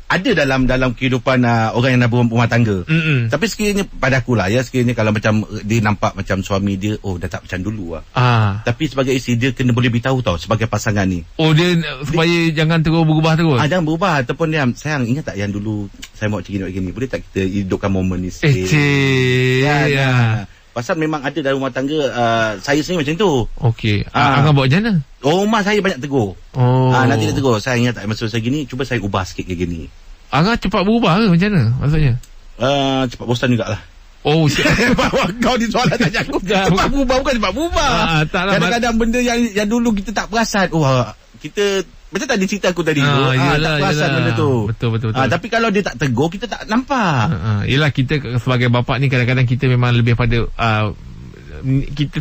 ada dalam kehidupan orang yang dah berumah tangga. Tapi sekiranya pada akulah ya, sekiranya kalau macam dia nampak macam suami dia dah tak macam dulu tapi sebagai isteri dia kena boleh beritahu tau sebagai pasangan ni. Dia supaya jangan terus berubah terus. Jangan berubah ataupun dia, sayang ingat tak yang dulu saya buat macam gini, boleh tak kita hidupkan momen ni sikit. Pasal memang ada dalam rumah tangga saya sendiri macam tu. Okey. Angah buat macam mana? Rumah saya banyak tegur. Nanti dia tegur, saya ingat tak masa saya gini, cuba saya ubah sikit kayak gini. Angah cepat berubah ke macam mana maksudnya? Cepat bosan jugalah. Kau ni soalan tanya aku. Cepat berubah bukan cepat berubah. Kadang-kadang benda yang dulu kita tak perasan. Kita macam tadi cerita aku tadi tu, tak perasan benda tu. Betul. Tapi kalau dia tak tegur, kita tak nampak. Yelah, kita sebagai bapa ni kadang-kadang kita memang lebih pada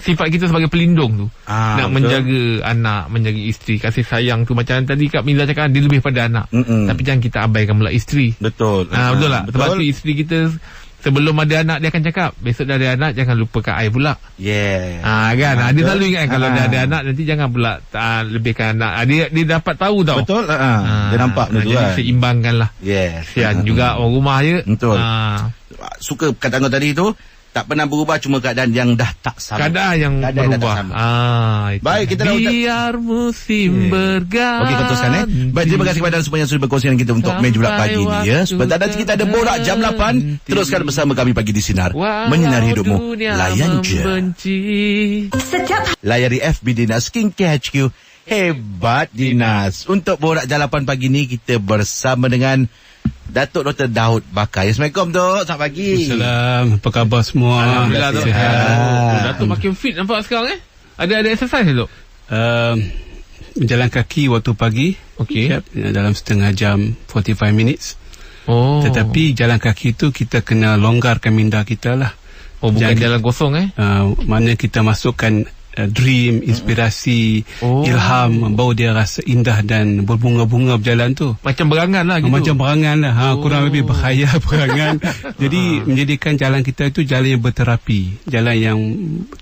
sifat kita sebagai pelindung tu, nak betul. Menjaga anak, menjaga isteri, kasih sayang tu. Macam tadi Kak Miza cakap, dia lebih pada anak. Tapi jangan kita abaikan pula isteri. Betul. Betul tak? Sebab tu isteri kita sebelum ada anak dia akan cakap, besok dah ada anak jangan lupakan I pula. Kan? Dia selalu ingat kalau dah ada anak nanti jangan pula lebihkan anak. Dia dapat tahu tau. Betul. Dia nampak benda tu jadi seimbangkan lah. Kesian juga orang rumah je. Betul. Suka kata kau tadi tu, tak pernah berubah, cuma keadaan yang dah tak sama. Keadaan yang berubah. Baik, kita biar musim berganti. Okey, kau teruskan Baik, terima kasih kepada semua yang sudah berkongsi dengan kita untuk meja bulat pagi ni ya. Sebentar nanti kita ada borak jam 8. Teruskan bersama kami Pagi di Sinar, menyinari hidupmu. Layan je. Layari FB Dinas Skincare HQ. Hebat Dinas. Untuk borak jalapan pagi ni kita bersama dengan Datuk Dr. Daud Bakar. Assalamualaikum, Dok. Selamat pagi. Assalamualaikum. Apa khabar semua? Alhamdulillah, Dok. Datuk makin fit nampak sekarang Ada exercise, Dok? Berjalan kaki waktu pagi. Okey. Dalam setengah jam, 45 minutes. Tetapi jalan kaki tu kita kena longgarkan minda kita lah. Bukan jalan kosong mana kita masukkan dream, inspirasi, ilham, bawa dia rasa indah dan berbunga-bunga berjalan tu. Macam berangan lah gitu. Macam berangan lah. Kurang lebih bahaya berangan. Jadi menjadikan jalan kita itu jalan yang berterapi, jalan yang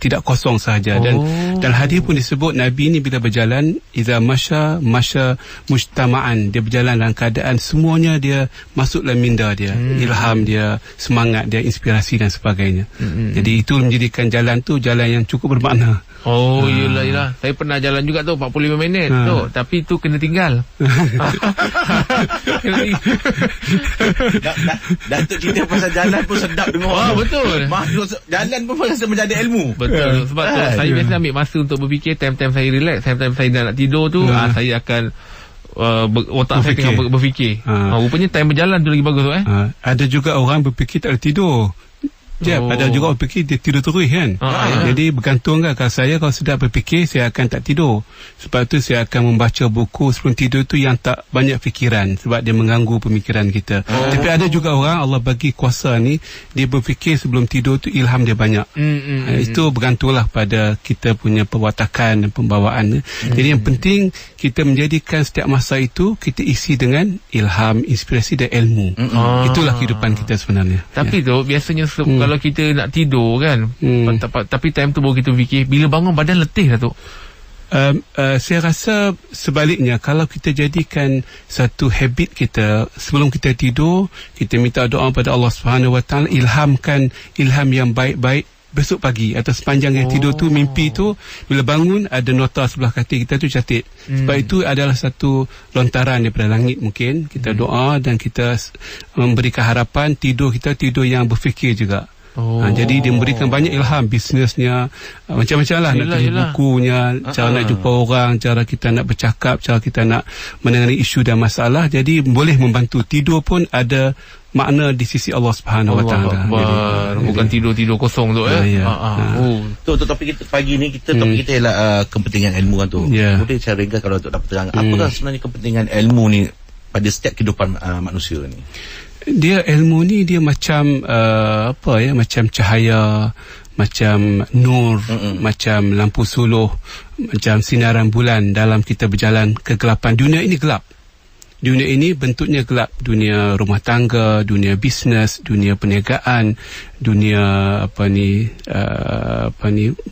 tidak kosong sahaja. Dan hadis pun disebut Nabi ni bila berjalan, iza masya mujtama'an, dia berjalan dalam keadaan semuanya dia masuk dalam minda dia, ilham dia, semangat dia, inspirasi dan sebagainya. Jadi itu menjadikan jalan tu jalan yang cukup bermakna. Yelah. Saya pernah jalan juga tu 45 minit tu, tapi tu kena tinggal. Datuk cerita pasal jalan pun sedap dengar. Betul. Jalan pun rasa menjadi ilmu. Betul. Sebab tu saya biasa ambil masa untuk berfikir. Time-time saya relax, time-time saya nak tidur tu, saya akan otak saya tengah berfikir. Rupanya time berjalan tu lagi bagus Ada juga orang berfikir tak ada tidur. Ada juga orang fikir dia tidur terus kan. Jadi bergantung kan. Kalau sedap berfikir, saya akan tak tidur. Sebab tu saya akan membaca buku sebelum tidur tu yang tak banyak fikiran, sebab dia mengganggu pemikiran kita. Tapi ada juga orang Allah bagi kuasa ni, dia berfikir sebelum tidur tu ilham dia banyak. Itu bergantunglah pada kita punya perwatakan dan pembawaan. Jadi yang penting kita menjadikan setiap masa itu kita isi dengan ilham, inspirasi dan ilmu. Itulah kehidupan kita sebenarnya. Tapi tu biasanya kalau kita nak tidur kan, tapi time tu baru kita fikir, bila bangun badan letih lah tu. Saya rasa sebaliknya, kalau kita jadikan satu habit kita, sebelum kita tidur kita minta doa pada Allah Subhanahu Wa Taala, ilhamkan ilham yang baik-baik besok pagi atau sepanjang yang tidur tu, mimpi tu bila bangun ada nota sebelah katil kita tu catat. Sebab itu adalah satu lontaran daripada langit, mungkin kita doa dan kita memberikan harapan tidur kita tidur yang berfikir juga. Jadi dia memberikan banyak ilham, bisnesnya macam-macam lah, nak tulis bukunya, cara nak jumpa orang, cara kita nak bercakap, cara kita nak menangani isu dan masalah. Jadi boleh membantu. Tidur pun ada makna di sisi Allah Subhanahu Wa Taala. Bukan tidur kosong tu Untuk topik kita pagi ni, topik kita ialah kepentingan ilmu kan tu. Boleh saya ringkas kalau untuk dapat terang apakah sebenarnya kepentingan ilmu ni pada setiap kehidupan manusia ni? Ilmu ni dia macam macam cahaya, macam nur, macam lampu suluh, macam sinaran bulan dalam kita berjalan kegelapan. Dunia ini gelap. Dunia ini bentuknya gelap. Dunia rumah tangga, dunia bisnes, dunia perniagaan, dunia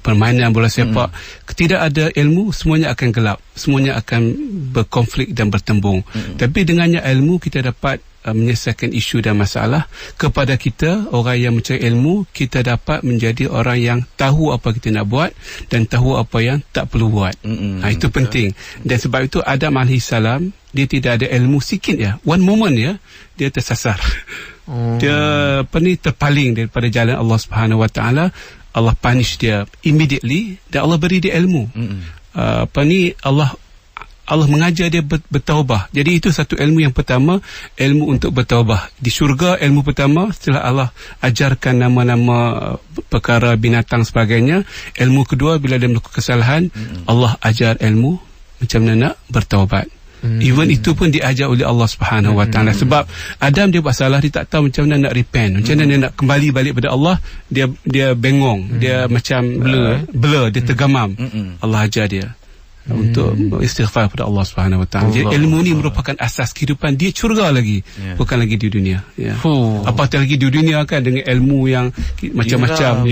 permainan bola sepak. Tidak ada ilmu, semuanya akan gelap. Semuanya akan berkonflik dan bertembung. Tapi dengannya ilmu kita dapat menyelesaikan isu dan masalah. Kepada kita, orang yang mencari ilmu, kita dapat menjadi orang yang tahu apa kita nak buat dan tahu apa yang tak perlu buat. Itu penting. Dan sebab itu Adam AS, dia tidak ada ilmu sikit one moment dia tersasar. Dia terpaling daripada jalan Allah Subhanahu Wa Taala. Allah punish dia immediately dan Allah beri dia ilmu. Allah mengajar dia bertaubah. Jadi itu satu ilmu yang pertama, ilmu untuk bertaubah. Di syurga, ilmu pertama setelah Allah ajarkan nama-nama perkara binatang sebagainya. Ilmu kedua, bila dia melakukan kesalahan, Allah ajar ilmu macam mana nak bertaubat. Even itu pun diajar oleh Allah Subhanahu Wa Taala. Sebab Adam dia buat salah, dia tak tahu macam mana nak repent, macam mana dia nak kembali balik pada Allah. Dia bengong, dia macam blur, dia tergamam. Allah ajar dia untuk istighfar kepada Allah Subhanahu Wa Taala. Jadi ilmu ni merupakan asas kehidupan dia syurga lagi, bukan lagi di dunia. Apatah lagi di dunia kan dengan ilmu yang macam-macam.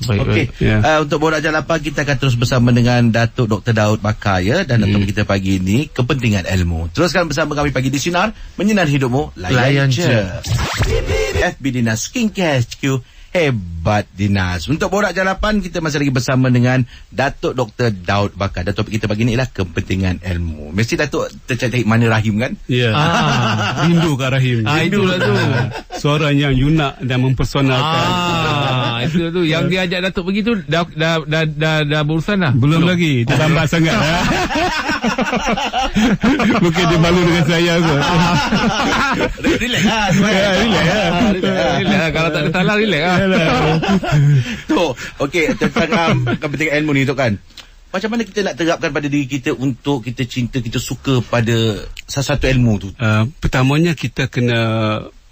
Okey. Untuk borak jalapan, kita akan terus bersama dengan Datuk Dr. Daud Bakar dan topik kita pagi ini kepentingan ilmu. Teruskan bersama kami pagi di Sinar Menyinar Hidupmu. Layan je. FB Dinas Skincare HQ, hebat Dinas. Untuk borak jalapan, kita masih lagi bersama dengan Datuk Dr. Daud Bakar. Dan topik kita pagi ni ialah kepentingan ilmu. Mesti Datuk tercari mana Rahim kan? Rindu kat Rahim. Itulah tu. Suaranya yunak dan mempersonakan. Itu tu yang dia ajak Datuk pergi tu dah berurusan dah. Belum lagi, dia lambat sangat. Mungkin dia malu dengan saya kot. Relax lah. Kalau tak ada salah, relax lah. Tu, okey, tentang kepentingan ilmu ni tu kan. Macam mana kita nak terapkan pada diri kita untuk kita cinta, kita suka pada satu ilmu tu? Pertamanya kita kena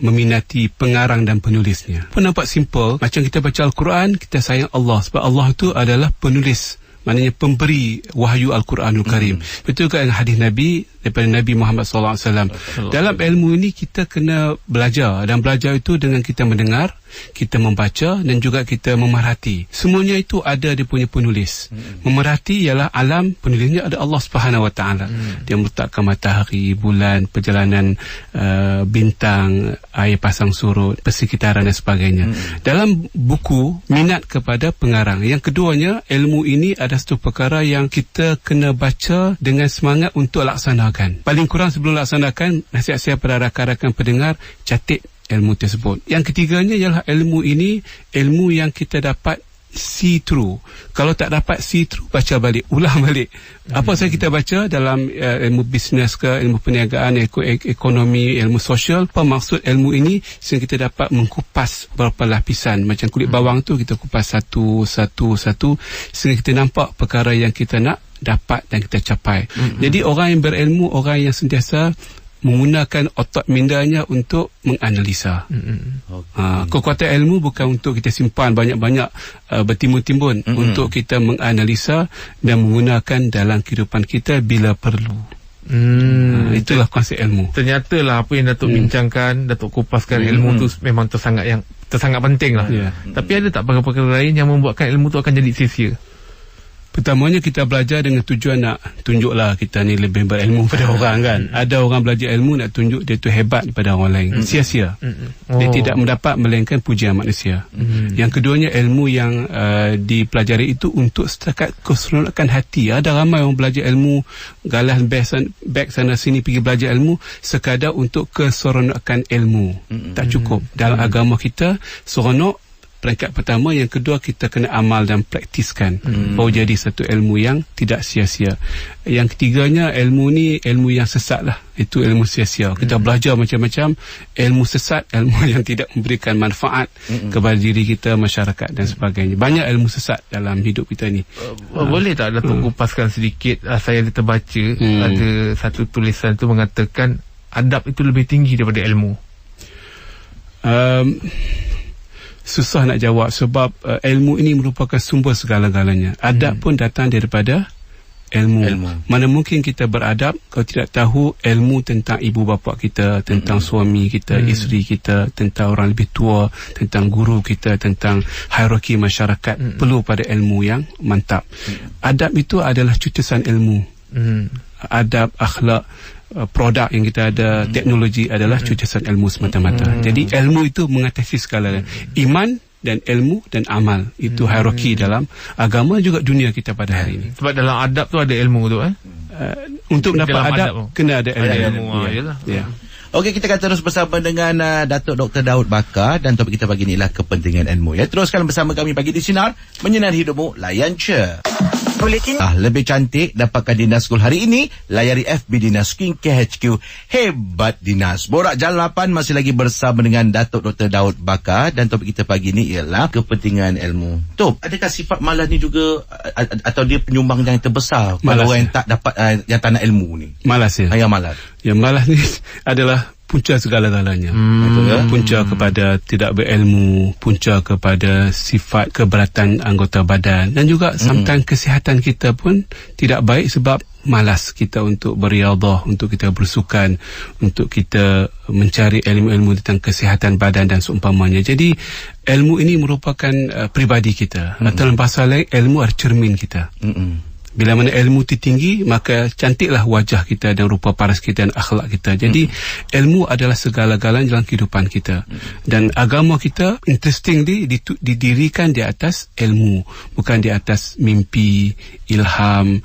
meminati pengarang dan penulisnya. Pun nampak simple, macam kita baca Al-Quran, kita sayang Allah sebab Allah tu adalah penulis, maknanya pemberi wahyu Al-Quranul Karim. Betul kan hadis Nabi daripada Nabi Muhammad SAW. Dalam ilmu ini kita kena belajar, dan belajar itu dengan kita mendengar, kita membaca dan juga kita memerhati. Semuanya itu ada dia punya penulis. Memerhati ialah alam, penulisnya ada Allah Subhanahu Wa Taala. Dia meletakkan matahari, bulan, perjalanan bintang, air pasang surut, persekitaran dan sebagainya. Dalam buku, minat kepada pengarang. Yang keduanya, ilmu ini ada satu perkara yang kita kena baca dengan semangat untuk laksanakan. Paling kurang sebelum laksanakan, nasihat saya pada rakan-rakan pendengar, catat ilmu tersebut. Yang ketiganya ialah ilmu ini, ilmu yang kita dapat see through. Kalau tak dapat see through, baca balik, ulang balik. Apa sahaja kita baca dalam ilmu bisnes ke, ilmu perniagaan, ekonomi, ilmu sosial, apa maksud ilmu ini, sehingga kita dapat mengkupas beberapa lapisan. Macam kulit bawang tu, kita kupas satu, sehingga kita nampak perkara yang kita nak dapat dan kita capai. Jadi orang yang berilmu, orang yang sentiasa menggunakan otak mindanya untuk menganalisa. Kekuatan ilmu bukan untuk kita simpan banyak-banyak bertimbun-timbun, untuk kita menganalisa dan menggunakan dalam kehidupan kita bila perlu. Itulah konsep ilmu. Ternyata lah apa yang Datuk bincangkan, Datuk kupaskan, ilmu tu memang tersangat penting lah. Tapi ada tak perkara-perkara lain yang membuatkan ilmu tu akan jadi sia-sia? Pertamanya kita belajar dengan tujuan nak tunjuklah kita ni lebih berilmu pada orang kan. Ada orang belajar ilmu nak tunjuk dia tu hebat daripada orang lain. Sia-sia. Dia tidak mendapat melainkan pujian manusia. Yang keduanya, ilmu yang dipelajari itu untuk setakat keseronokan hati. Ada ramai orang belajar ilmu, galas beg sana sini pergi belajar ilmu sekadar untuk keseronokan ilmu. Tak cukup. Dalam agama kita, seronok peringkat pertama. Yang kedua, kita kena amal dan praktiskan baru jadi satu ilmu yang tidak sia-sia. Yang ketiganya, ilmu ni ilmu yang sesat lah. Itu ilmu sia-sia. Kita belajar macam-macam ilmu sesat, ilmu yang tidak memberikan manfaat kepada diri kita, masyarakat dan sebagainya. Banyak ilmu sesat dalam hidup kita ni. Boleh tak Datuk kupaskan sedikit? Saya terbaca ada satu tulisan tu mengatakan adab itu lebih tinggi daripada ilmu. Susah nak jawab sebab ilmu ini merupakan sumber segala-galanya. Adab pun datang daripada ilmu. Mana mungkin kita beradab kalau tidak tahu ilmu tentang ibu bapa kita, tentang suami kita, isteri kita, tentang orang lebih tua, tentang guru kita, tentang hierarki masyarakat. Perlu pada ilmu yang mantap. Adab itu adalah cutusan ilmu. Adab, akhlak, produk yang kita ada, teknologi adalah cutusan ilmu semata-mata. Jadi ilmu itu mengatasi segala-galanya. Iman dan ilmu dan amal itu hierarki dalam agama juga dunia kita pada hari ini. Sebab dalam adab tu ada ilmu tu untuk mendapat adab kena ada ilmu. Ya. Okey, kita akan terus bersama dengan Datuk Dr. Daud Bakar dan topik kita pagi ni ialah kepentingan ilmu. Ya, teruskan bersama kami pagi di Sinar Menyinari Hidupmu, layan je. Buletin lebih cantik dapatkan Dinas Gold hari ini. Layari FB Dinas Skincare HQ. Hebat Dinas. Borak Jam 8 masih lagi bersama dengan Datuk Dr. Daud Bakar dan topik kita pagi ni ialah kepentingan ilmu. Top, adakah sifat malas ni juga atau dia penyumbang yang terbesar pada orang yang tak dapat yang tak nak ilmu ni? Malas ya. Yang malas. Yang malas ni adalah punca segala-galanya. Punca kepada tidak berilmu, punca kepada sifat keberatan anggota badan dan juga sometimes kesihatan kita pun tidak baik sebab malas kita untuk beriadah, untuk kita bersukan, untuk kita mencari ilmu-ilmu tentang kesihatan badan dan seumpamanya. Jadi ilmu ini merupakan pribadi kita. Dalam bahasa lain, ilmu adalah cermin kita. Bila mana ilmu itu tinggi, maka cantiklah wajah kita dan rupa paras kita dan akhlak kita. Jadi ilmu adalah segala-galanya dalam kehidupan kita. Dan agama kita interestingly didirikan di atas ilmu, bukan di atas mimpi, ilham,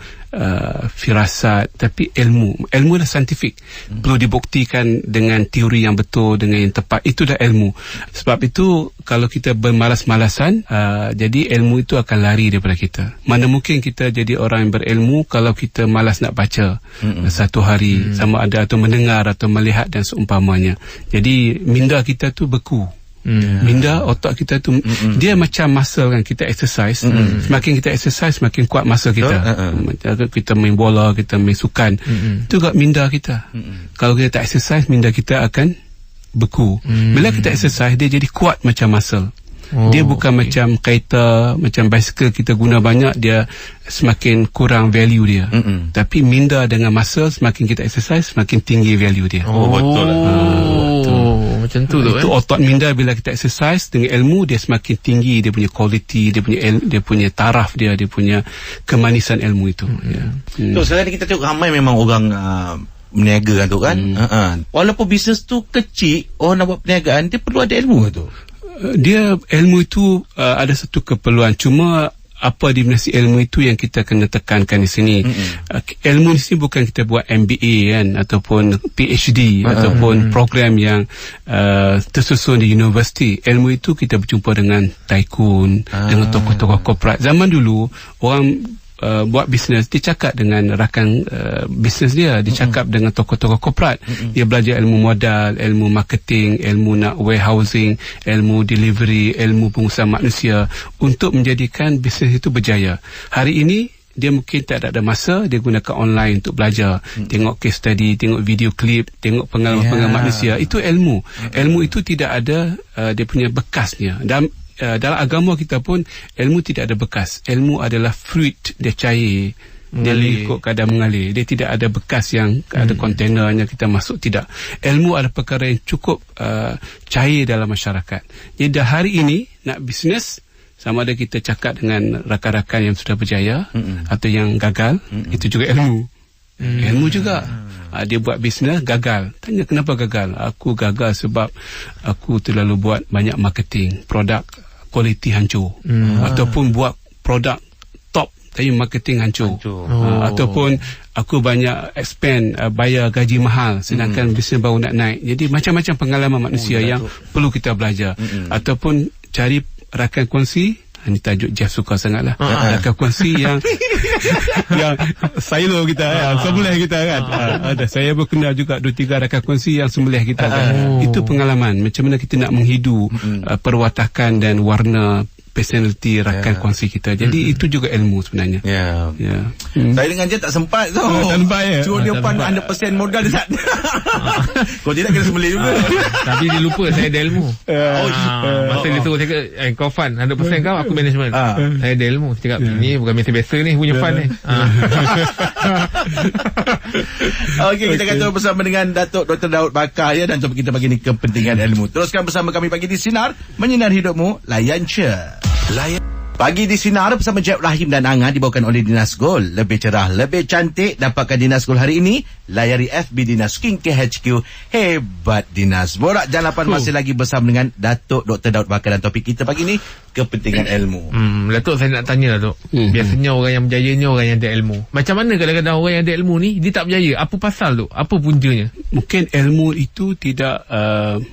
firasat, tapi ilmu. Ilmu adalah saintifik. Perlu dibuktikan dengan teori yang betul, dengan yang tepat. Itu dah ilmu. Sebab itu kalau kita bermalas-malasan, jadi ilmu itu akan lari daripada kita. Mana mungkin kita jadi orang yang berilmu kalau kita malas nak baca satu hari, sama ada atau mendengar atau melihat dan seumpamanya. Jadi minda kita tu beku. Minda otak kita tu dia macam muscle kan, kita exercise, semakin kita exercise semakin kuat muscle kita. Kita main bola, kita main sukan, itu juga minda kita. Kalau kita tak exercise, minda kita akan beku. Bila kita exercise, dia jadi kuat macam muscle. Dia bukan macam kereta, macam basikal kita guna banyak, dia semakin kurang value dia. Tapi minda dengan muscle, semakin kita exercise, semakin tinggi value dia. Betul. Macam tu tu. Itu otot minda bila kita exercise dengan ilmu, dia semakin tinggi dia punya quality, dia punya taraf dia punya kemanisan ilmu itu. So sekarang ni kita tengok ramai memang orang berniaga kan tu kan. Walaupun bisnes tu kecil, orang nak buat perniagaan, dia perlu ada ilmu tu. Dia ilmu itu ada satu keperluan, cuma apa definisi ilmu itu yang kita kena tekankan di sini. Ilmu di sini bukan kita buat MBA kan, ataupun PhD ataupun program yang tersusun di universiti. Ilmu itu kita berjumpa dengan tycoon, dengan tokoh-tokoh korporat. Zaman dulu orang buat bisnes, dia cakap dengan rakan bisnes dia, dia cakap dengan tokoh-tokoh korporat. Dia belajar ilmu modal, ilmu marketing, ilmu nak warehousing, ilmu delivery, ilmu pengusahaan manusia untuk menjadikan bisnes itu berjaya. Hari ini dia mungkin tak ada masa, dia gunakan online untuk belajar, tengok case study, tengok video klip, tengok pengalaman-pengalaman manusia. Itu ilmu. Ilmu itu tidak ada dia punya bekasnya. Dan dalam agama kita pun ilmu tidak ada bekas. Ilmu adalah fluid, dia cair, dia ikut keadaan mengalir. Dia tidak ada bekas yang ada kontainernya kita masuk, tidak. Ilmu adalah perkara yang cukup cair dalam masyarakat. Jadi dah hari ini nak bisnes, sama ada kita cakap dengan rakan-rakan yang sudah berjaya atau yang gagal, itu juga ilmu. Ilmu juga. Dia buat bisnes gagal, tanya kenapa gagal. Aku gagal sebab aku terlalu buat banyak marketing, produk kualiti hancur, ataupun buat produk top tapi marketing hancur. Ataupun aku banyak expand, bayar gaji mahal sedangkan bisnes baru nak naik. Jadi macam-macam pengalaman manusia yang perlu kita belajar. Ataupun cari rakan kongsi. Ini tajuk Jeff suka sangat lah. Rakan kongsi yang yang silo kita kan, sembelih kita kan. Ada saya berkenal juga 2-3 rakan kongsi yang sembelih kita kan. Itu pengalaman macam mana kita nak menghidu perwatakan dan warna personality rakan kongsi kita. Jadi itu juga ilmu sebenarnya. Saya dengan je tak sempat tu. Tak sempat ya. Cuma dia fund 100% modal dia tak ada. Kau tidak kena sembelih juga. Tapi dia lupa saya ada ilmu. Masa dia suruh saya kau fund 100% kau, aku management. Saya ada ilmu. Saya cakap ni bukan biasa-biasa ni punya fund ni. Okey, kita akan terus bersama dengan Datuk Dr. Daud Bakar ya, dan topik kita pagi ni kepentingan ilmu. Teruskan bersama kami pagi di Sinar, menyinar hidupmu, layan je. Pagi di Sinar bersama Jeb Rahim dan Angah dibawakan oleh Dinas Gold. Lebih cerah, lebih cantik. Dapatkan Dinas Gold hari ini. Layari FB Dinas Skincare HQ. Hebat Dinas. Borak Jalapan masih lagi bersama dengan Datuk Dr. Daud Bakar, dan topik kita pagi ni kepentingan ilmu. Datuk, saya nak tanya Datuk. Biasanya orang yang berjaya ni orang yang ada ilmu. Macam mana kadang-kadang orang yang ada ilmu ni dia tak berjaya? Apa pasal tu? Apa puncanya? Mungkin ilmu itu tidak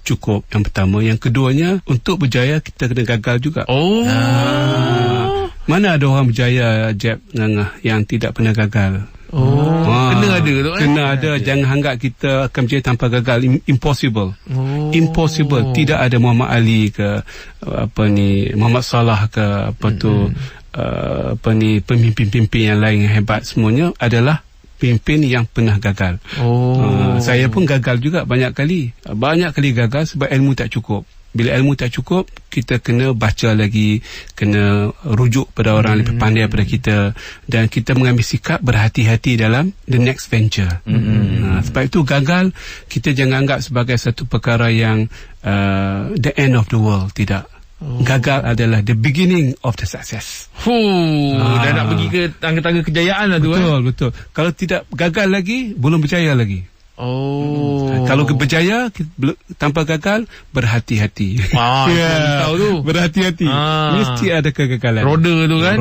cukup. Yang pertama. Yang keduanya, untuk berjaya kita kena gagal juga. Mana ada orang berjaya, Jeb Ngangah, yang tidak pernah gagal? Kena ada tu kan? Kena ada. Jangan anggap kita akan berjaya tanpa gagal. Impossible. Impossible. Tidak ada Muhammad Ali ke Muhammad Salah ke pemimpin-pemimpin yang lain yang hebat. Semuanya adalah pemimpin yang pernah gagal. Saya pun gagal juga banyak kali gagal sebab ilmu tak cukup. Bila ilmu tak cukup, kita kena baca lagi, kena rujuk pada orang lebih pandai daripada kita, dan kita mengambil sikap berhati-hati dalam the next venture. Sebab itu gagal kita jangan anggap sebagai satu perkara yang the end of the world. Tidak. Gagal adalah the beginning of the success. Dah nak pergi ke tangga-tangga kejayaan lah tu. Betul. Kalau tidak gagal lagi, belum berjaya lagi. Kalau berjaya tanpa gagal, berhati-hati. Tahu tu. Berhati-hati. Mesti ada kegagalan. Roda tu kan.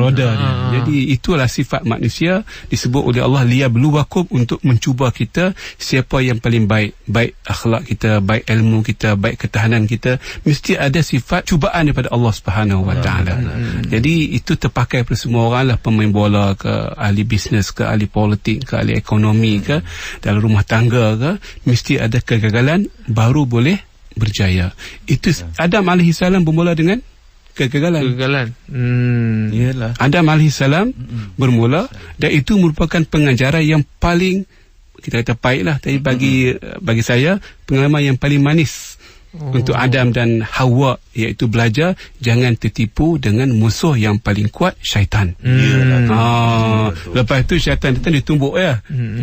Jadi itulah sifat manusia, disebut oleh Allah liyabluwakum, untuk mencuba kita siapa yang paling baik. Baik akhlak kita, baik ilmu kita, baik ketahanan kita. Mesti ada sifat cubaan daripada Allah Subhanahu Wa Taala. Jadi itu terpakai pada semua orang lah, pemain bola ke, ahli bisnes ke, ahli politik ke, ahli ekonomi ke, dalam rumah tangga ke, mesti ada kegagalan baru boleh berjaya. Itu Adam AS bermula dengan kegagalan. Yalah. Adam AS bermula, dan itu merupakan pengajaran yang paling, kita kata pahit lah, tapi bagi saya pengalaman yang paling manis untuk Adam dan Hawa, iaitu belajar jangan tertipu dengan musuh yang paling kuat, syaitan. Lepas itu syaitan datang ditumbuk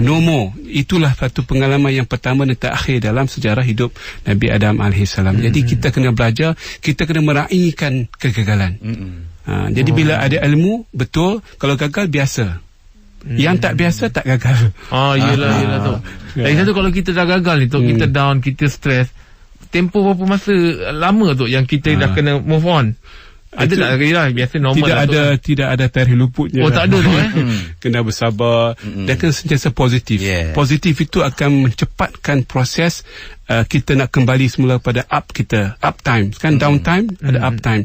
no more. Itulah satu pengalaman yang pertama dan terakhir dalam sejarah hidup Nabi Adam AS. Jadi kita kena belajar, kita kena meraihkan kegagalan. Jadi bila ada ilmu, betul, kalau gagal biasa. Yang tak biasa tak gagal. Yelah tu. Lagi satu, kalau kita dah gagal ni tu, kita down, kita stres, tempoh berapa masa lama tu yang kita dah kena move on? Ada tak kira biasa normal? Tidak ada tarikh luputnya. Tak ada tu Kena bersabar dan kena sentiasa positif. Positif itu akan mencepatkan proses kita nak kembali semula pada up kita. Up time. Kan downtime ada up time.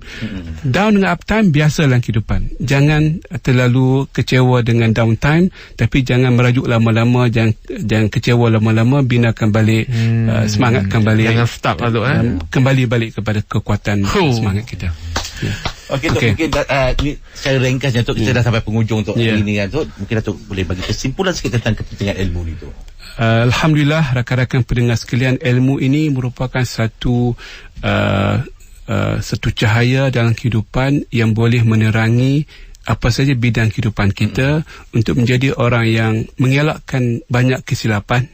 Down dengan up time biasalah kehidupan. Jangan terlalu kecewa dengan downtime, tapi jangan merajuk lama-lama, jangan kecewa lama-lama, binakan balik semangat kembali. Jangan stuck lah tu kembali balik kepada kekuatan semangat kita. Okey, Tok, mungkin ni secara ringkasnya Tok, kita dah sampai penghujung Tok hari ni kan Tok. Mungkin Tok boleh bagi kesimpulan sikit tentang kepentingan ilmu ni Tok. Alhamdulillah, rakan-rakan pendengar sekalian, ilmu ini merupakan satu cahaya dalam kehidupan yang boleh menerangi apa saja bidang kehidupan kita untuk menjadi orang yang mengelakkan banyak kesilapan,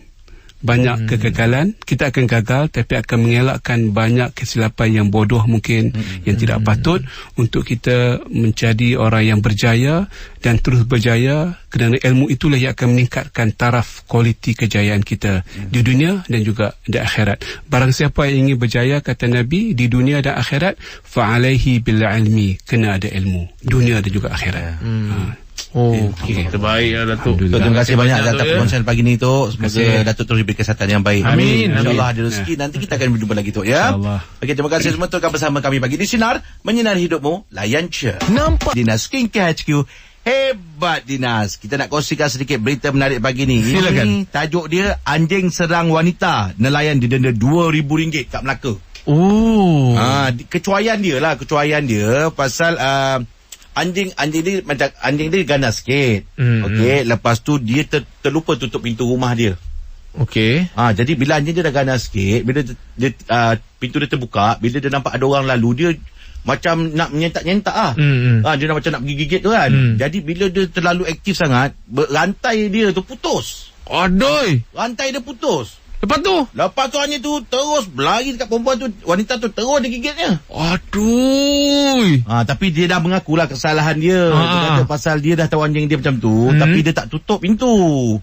banyak kegagalan. Kita akan gagal, tapi akan mengelakkan banyak kesilapan yang bodoh mungkin, yang tidak patut, untuk kita menjadi orang yang berjaya dan terus berjaya, kerana ilmu itulah yang akan meningkatkan taraf kualiti kejayaan kita di dunia dan juga di akhirat. Barang siapa yang ingin berjaya, kata Nabi, di dunia dan akhirat, fa'alaihi bil ilmi, kena ada ilmu dunia dan juga akhirat. Okey. Terbaik lah Datuk. Terima kasih banyak atas perkongsian pagi ni Tok. Semoga Datuk terus diberi kesihatan yang baik. Amin. InsyaAllah ada rezeki. Nanti kita akan berjumpa lagi Tok ya. Okey, terima kasih semua Tok bersama kami pagi di Sinar Menyinari Hidupmu. Layan je. Nampak Dinas Skincare HQ. Hebat Dinas. Kita nak kongsikan sedikit berita menarik pagi ni. Silakan. Ini tajuk dia, anjing serang wanita, nelayan didenda RM2,000 kat Melaka. Kecuaian dia pasal anjing ni macam anjing dia ganas sikit. Okey, lepas tu dia terlupa tutup pintu rumah dia. Okey. Jadi bila anjing dia dah ganas sikit, bila dia pintu dia terbuka, bila dia nampak ada orang lalu, dia macam nak menyentak-nyentak dia dah macam nak gigit tu kan. Jadi bila dia terlalu aktif sangat, rantai dia tu putus. Aduh, rantai dia putus. Lepas tu anjing tu terus berlari dekat perempuan tu, wanita tu terus dia gigitnya. Aduh. Tapi dia dah mengakulah kesalahan dia. Dia kata pasal dia dah tahu anjing dia macam tu, tapi dia tak tutup pintu.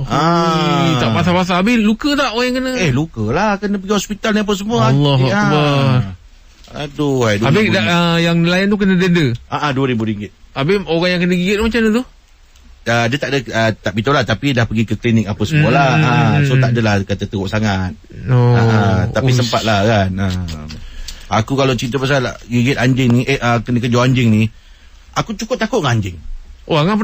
Tak pasal-pasal. Habis luka tak orang yang kena? Luka lah, kena pergi hospital ni apa semua. Allahu Akbar. Aduh. Habis yang nelayan tu kena denda? RM2,000. Habis orang yang kena gigit macam mana tu? Dia tak ada, tak betul lah, tapi dah pergi ke klinik apa semua lah. So tak adalah kata teruk sangat. Tapi sempat lah kan. Aku kalau cerita pasal gigit anjing ni, kena kejar anjing ni, aku cukup takut dengan anjing. Angah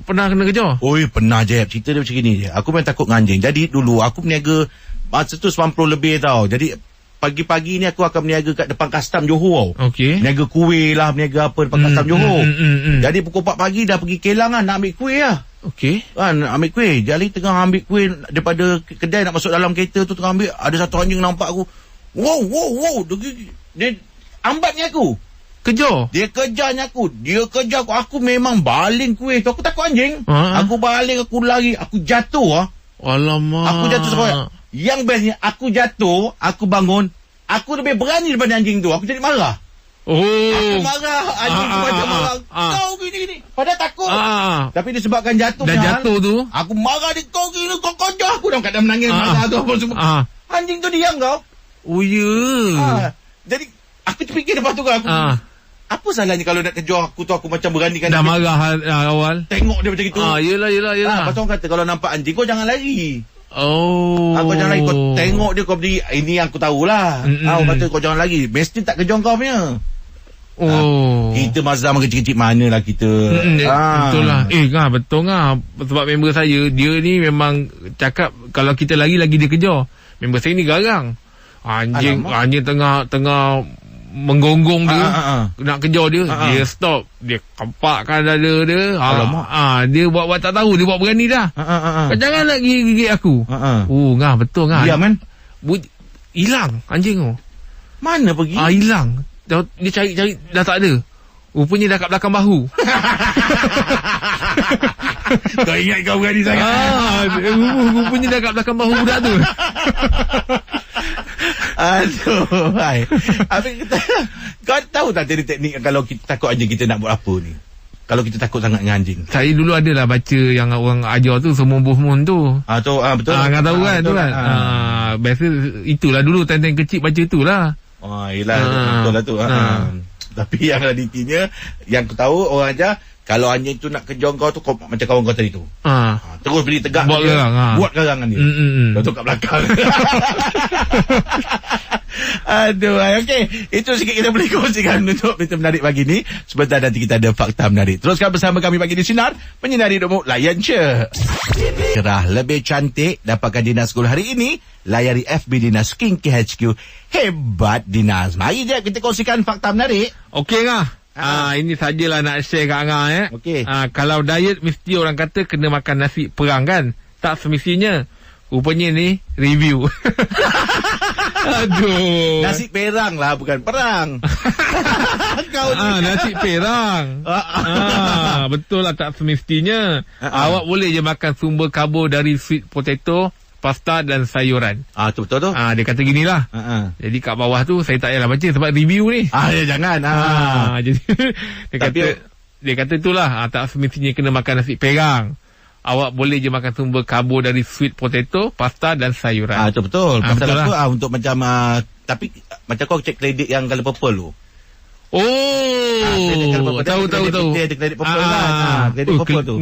pernah kena kejar? Pernah je. Cerita dia macam ni je. Aku memang takut dengan anjing. Jadi dulu aku berniaga masa tu 90 lebih tau. Jadi pagi-pagi ni aku akan berniaga kat depan custom Johor tau. Okey. Berniaga kuih lah, berniaga apa depan custom Johor. Jadi pukul 4 pagi dah pergi Kelang kan, nak ambil kuih lah. Okey. Nak ambil kuih. Jadi tengah ambil kuih daripada kedai nak masuk dalam kereta tu, tengah ambil, ada satu anjing nampak aku. Wow. Dia ambat ni aku. Kejar? Dia kejarnya aku. Aku memang baling kuih tu. Aku takut anjing. Aku baling, aku lari. Aku jatuh. Alamak. Aku jatuh sekolah. Yang bestnya, aku jatuh, aku bangun, aku lebih berani daripada anjing tu. Aku jadi marah. Aku marah. Anjing tu macam marah. Kau gini. Padahal takut. Tapi disebabkan jatuh. Dah jatuh tu, aku marah dia. Kau gini, kau kocok. Aku dah kadang menangis. Marah tu apa semua. Anjing tu diam kau. Jadi aku terfikir lepas tu aku, apa salahnya kalau nak kejar aku tu, aku macam beranikan. Dah marah awal. Tengok dia macam itu. Yelah. Lepas tu orang kata, kalau nampak anjing kau jangan lari. Aku jangan lagi. Kau tengok dia, kau berdiri. Ini yang aku tahulah. Orang kata kau jangan lagi. Mesti tak kejar kau punya. Kita masa zaman kecil-kecil manalah kita. Betul lah. Betul lah. Sebab member saya, dia ni memang cakap kalau kita lagi dia kejar. Member saya ni garang. Anjing tengah menggonggong dia, nak kejar dia, dia stop, dia kempakkan dada dia. Dia buat tak tahu, dia buat berani dah. Jangan nak gigit aku. Betul ngah. Diam kan? Hilang anjing tu. Mana pergi? Hilang. Dia cari dah tak ada. Rupanya dah kat belakang bahu. Kau ingat kau berani sangat. Rupanya dah kat belakang bahu budak tu. Aduh, kau tahu tak teknik kalau kita takut anjing, kita nak buat apa ni? Kalau kita takut sangat dengan anjing. Saya dulu adalah baca yang orang ajar tu, semua tu. Betul. Kau tahu kan tu kan. Biasa itulah dulu time kecil baca itulah. Yelah, betul lah tu. Tapi yang realitinya, yang aku tahu orang ajar, kalau anjing tu nak kejar kau tu, macam kawan kau tadi tu. Terus berdiri tegak. Buat garangan dia. Lepas kat belakang. Aduh, okey. Itu sikit kita boleh kongsikan untuk berita menarik pagi ni. Sebentar nanti kita ada fakta menarik. Teruskan bersama kami pagi di Sinar Menyinari Hidupmu. Layan je. Cerah lebih cantik, dapatkan Dinas Gold hari ini. Layari FB Dinas Skincare HQ. Hebat Dinas. Mari je kita kongsikan fakta menarik. Okey kah? Ini sajalah nak share kat Angah. Okey. Kalau diet mesti orang kata kena makan nasi perang kan? Tak semestinya. Rupanya ni review. Aduh. Nasi perang lah, bukan perang. Nasi perang. Betul lah, tak semestinya. Awak boleh je makan sumber karbo dari sweet potato, pasta dan sayuran. Betul tu. Dia kata ginilah. Jadi kat bawah tu saya tak payahlah baca sebab review ni. Jangan. Jadi dia kata itulah, tak semestinya kena makan nasi perang. Awak boleh je makan sumber karbo dari sweet potato, pasta dan sayuran. Itu betul. Pasal betul aku lah. untuk macam tapi macam kau cek kredit yang color purple tu. Tahu. Kredit purple kan. Kredit purple tu.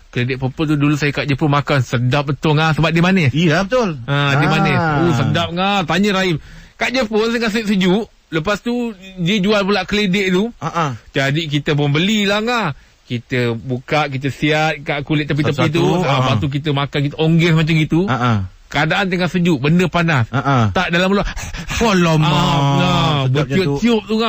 Kredit purple tu dulu saya kat Jepun makan sedap betul sebab dia manis. Iya betul. Dia manis. Sedap tanya Rahim. Kat Jepun saya kasi sejuk. Lepas tu dia jual pula kredit tu. Jadi kita pun belilah Kita buka, kita siat kat kulit tepi-tepi tu. Lepas tu kita makan, kita onggis macam gitu. Keadaan tengah sejuk, benda panas. Tak dalam mulut. Bertiup-tiup tu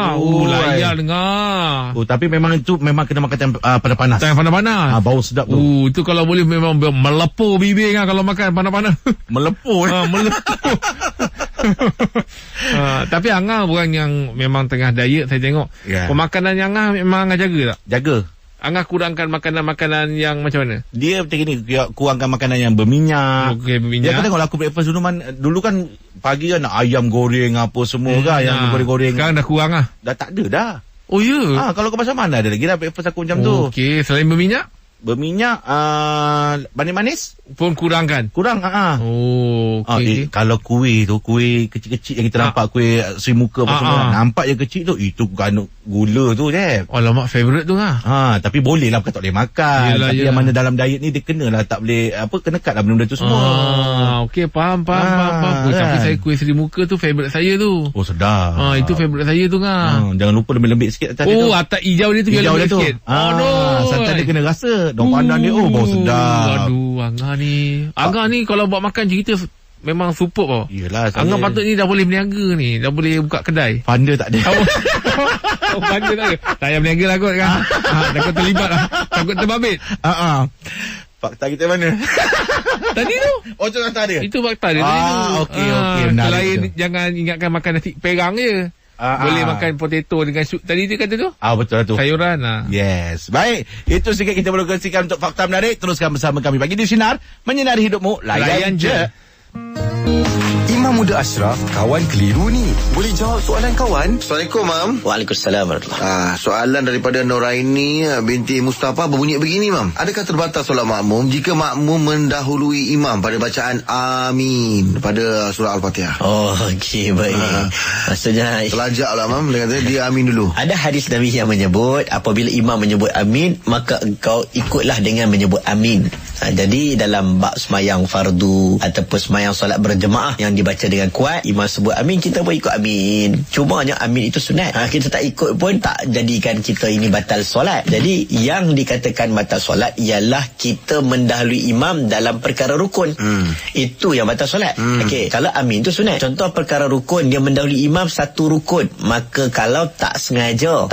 layan dengar. Tapi memang itu kena makan time panas-panas. Time panas-panas. Bau sedap tu. Itu kalau boleh memang melepur bibir kalau makan panas-panas. Melepur. Melepur. Tapi Angah orang yang memang tengah diet saya tengok. Pemakanan yang Angah memang Angah jaga tak? Jaga. Angah kurangkan makanan-makanan yang macam mana? Dia macam ni, kurangkan makanan yang berminyak. Okey, berminyak. Dia kata kalau aku breakfast dulu kan pagi kan ayam goreng apa semua kan, yang goreng-goreng. Sekarang dah kurang Dah tak ada dah. Oh ya? Kalau kau pasal mana ada lagi dah breakfast aku macam tu. Okey, selain berminyak? Berminyak, manis-manis pun kurangkan. Kurang. Okey. Kalau kuih kecil-kecil yang kita nampak, kuih Sri Muka apa semua, nampak yang kecil tu, itu bukan gula tu je. Alamak, favourite tu tapi boleh lah, bukan tak boleh makan. Tapi yang mana dalam diet ni dia kenalah tak boleh kena cut lah benda-benda tu semua. Okey, faham. Tapi saya kuih Sri Muka tu favourite saya tu. Oh, sedap. Itu favourite saya tu jangan lupa lembik-lembik sikit atas dia tu. Atas hijau dia tu biar lembik sikit. Santan dia kena rasa. Daun pandan dia bau sedap. Aduh, Angah ni kalau buat makan cerita memang superb tau. Yelah, Angah patut ni dah boleh berniaga ni, dah boleh buka kedai. Funda tak ada. Funda tak ada. Tak payah berniaga lah kot kan. Takut terlibat lah. Takut terbabit. Fakta kita mana? Tadi tu. Tu fakta dia. Itu fakta dia. Okey. Selain jangan ingatkan makan nasi perang je. Boleh makan potato dengan sup tadi dia kata tu. Betul lah tu. Sayuran Yes. Baik, itu sikit kita boleh kongsikan untuk fakta menarik. Teruskan bersama kami pagi di Sinar, menyinari hidupmu. Layan je. Imam Muda Ashraf, kawan keliru ni. Boleh jawab soalan kawan? Assalamualaikum, Mam. Waalaikumsalam warahmatullahi. Soalan daripada Noraini binti Mustafa berbunyi begini, Mam. Adakah terbatas solat makmum jika makmum mendahului imam pada bacaan Amin pada surah Al-Fatihah? Okey, baik. Maksudnya telajak lah, Mam. Dia kata dia Amin dulu. Ada hadis Nabi yang menyebut apabila imam menyebut Amin, maka engkau ikutlah dengan menyebut Amin. Jadi dalam bab semayang fardu ataupun semayang solat berjemaah yang dibaca dengan kuat, imam sebut Amin, kita pun ikut Amin. Cumanya Amin itu sunat. Kita tak ikut pun tak jadikan kita ini batal solat. Jadi yang dikatakan batal solat ialah kita mendahului imam dalam perkara rukun. Itu yang batal solat. Okey, kalau Amin itu sunat. Contoh perkara rukun, dia mendahului imam satu rukun, maka kalau tak sengaja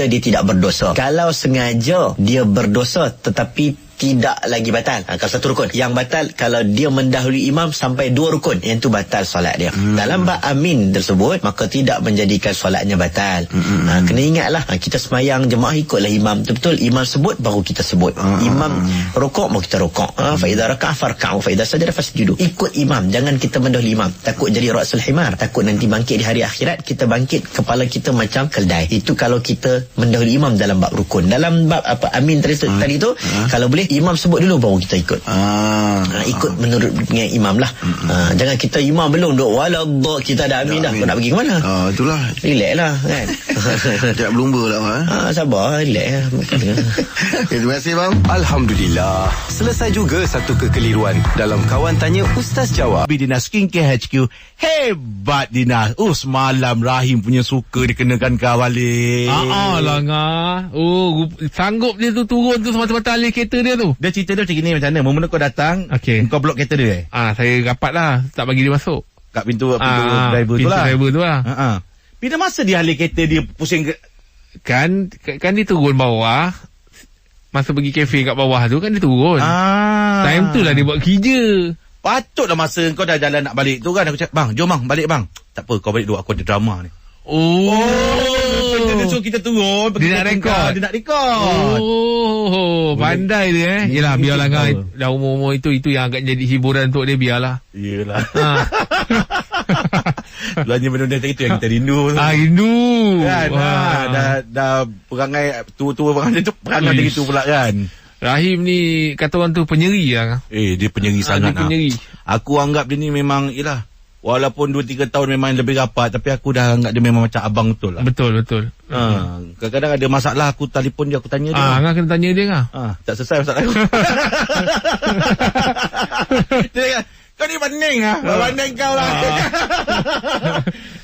dia tidak berdosa. Kalau sengaja dia berdosa tetapi tidak lagi batal. Kalau satu rukun. Yang batal kalau dia mendahului imam sampai 2 rukun, yang itu batal solat dia. Dalam bab Amin tersebut, maka tidak menjadikan solatnya batal. Kena ingatlah, kita semayang jemaah ikutlah imam. Betul-betul imam sebut baru kita sebut. Imam rukuk baru kita rukuk. Fa idza raka'a farka'u, fa idza sajada fasjudu. Ikut imam, jangan kita mendahului imam. Takut jadi ra'sul himar, takut nanti bangkit di hari akhirat kita bangkit kepala kita macam keldai. Itu kalau kita mendahului imam dalam bab rukun. Dalam bab Amin tadi tu, kalau boleh imam sebut dulu baru kita ikut. Ikut menurut dengan imam lah. Jangan kita imam belum duk waladdah kita dah Amin dah. Kau nak pergi ke mana? Itulah. Relax lah kan. Jangan berlumba lah. Sabar, relax lah. Terima kasih, Bang. Alhamdulillah. Selesai juga satu kekeliruan dalam Kawan Tanya Ustaz Jawab. Dinas Skincare HQ. Hebat Dinas. Semalam Rahim punya suka dikenakan kawali. Lah sanggup dia tu turun tu semata-mata alih kereta dia tu. Dia cerita dia macam ni, macam mana? Momen kau datang, kau blok kereta dia. Saya rapat lah, tak bagi dia masuk. Kat pintu driver tu lah. Driver tu lah. Bila masa dia alih kereta dia pusing kan dia turun bawah. Masa pergi kafe kat bawah tu kan dia turun. Time tu lah dia buat kerja. Patutlah masa kau dah jalan nak balik tu kan, aku cakap, bang, jom bang, balik bang. Tak apa, kau balik dulu, aku ada drama ni. Dia suruh kita turun. Dia nak rekod. Pandai dia Yelah, biarlah dah umur-umur itu yang agak jadi hiburan untuk dia, biarlah. Yelah. Belanja benda-benda itu yang kita rindu. Rindu kan. Dah perangai tua-tua perangai tu, perangai dia gitu pula kan. Rahim ni kata orang tu penyeri lah. Dia penyeri sangat. Dia penyeri. Aku anggap dia ni memang, yelah, walaupun 2-3 tahun memang lebih rapat, tapi aku dah anggap dia memang macam abang betul lah. Betul. Kadang-kadang ada masalah, aku telefon dia, aku tanya dia. Angah kena tanya dia kan. Tak selesai masalah aku. Dia kata, kau ni banding lah. Banding kau lah.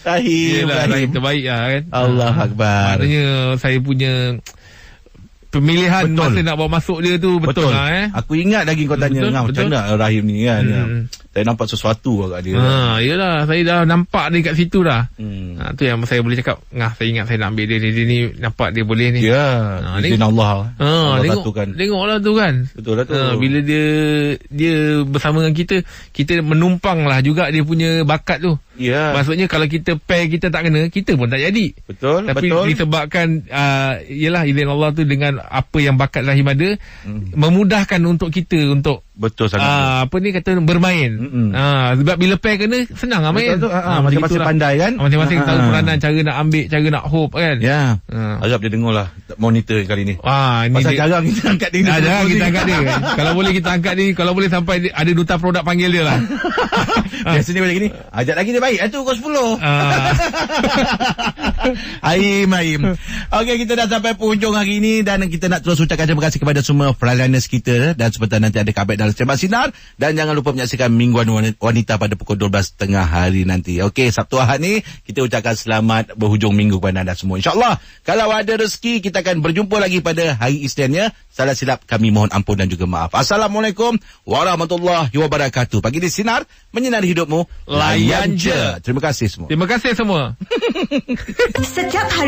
Rahim terbaik lah kan. Allah Akbar. Maknanya saya punya pemilihan masa nak bawa masuk dia tu betul lah. Aku ingat lagi kau tanya macam mana Rahim ni kan. Saya nampak sesuatu kat dia. Yelah, saya dah nampak dia kat situ dah. Tu yang saya boleh cakap, saya ingat saya nak ambil dia ni, nampak dia boleh ni. Ya, izin Allah. Tengoklah tu kan. Betul lah tu. Bila dia bersama dengan kita menumpang lah juga dia punya bakat tu. Ya. Maksudnya kalau kita pair kita tak kena, kita pun tak jadi. Betul. Tapi disebabkan yelah izin Allah tu, dengan apa yang bakat Rahim ada, memudahkan untuk kita untuk betul sangat. Apa ni kata bermain. Sebab bila pair kena senang lah main. Masing-masing pandai kan. Masing-masing tahu peranan, cara nak ambil, cara nak hope kan. Ya. Harap dia dengar lah monitor kali ni. Pasal jarang kita angkat dia. Jarang kita angkat dia. Kalau boleh kita angkat dia, kalau boleh sampai ada duta produk panggil dia lah. Biasanya macam ni, ajak lagi dia baik. Itu kau 10. Aim. Okey, kita dah sampai penghujung hari ini dan kita nak terus ucapkan terima kasih kepada semua frontliners kita, dan sebentar nanti ada khabar dalam Sembang Sinar, dan jangan lupa menyaksikan Mingguan Wanita pada pukul 12.30 hari nanti. Okey, Sabtu Ahad ni kita ucapkan selamat berhujung minggu kepada anda semua. InsyaAllah kalau ada rezeki kita akan berjumpa lagi pada hari Isninnya. Salah silap kami mohon ampun dan juga maaf. Assalamualaikum warahmatullahi wabarakatuh. Pagi di Sinar, menyinari hidupmu, layan je. Terima kasih semua. Terima kasih semua. Setiap hari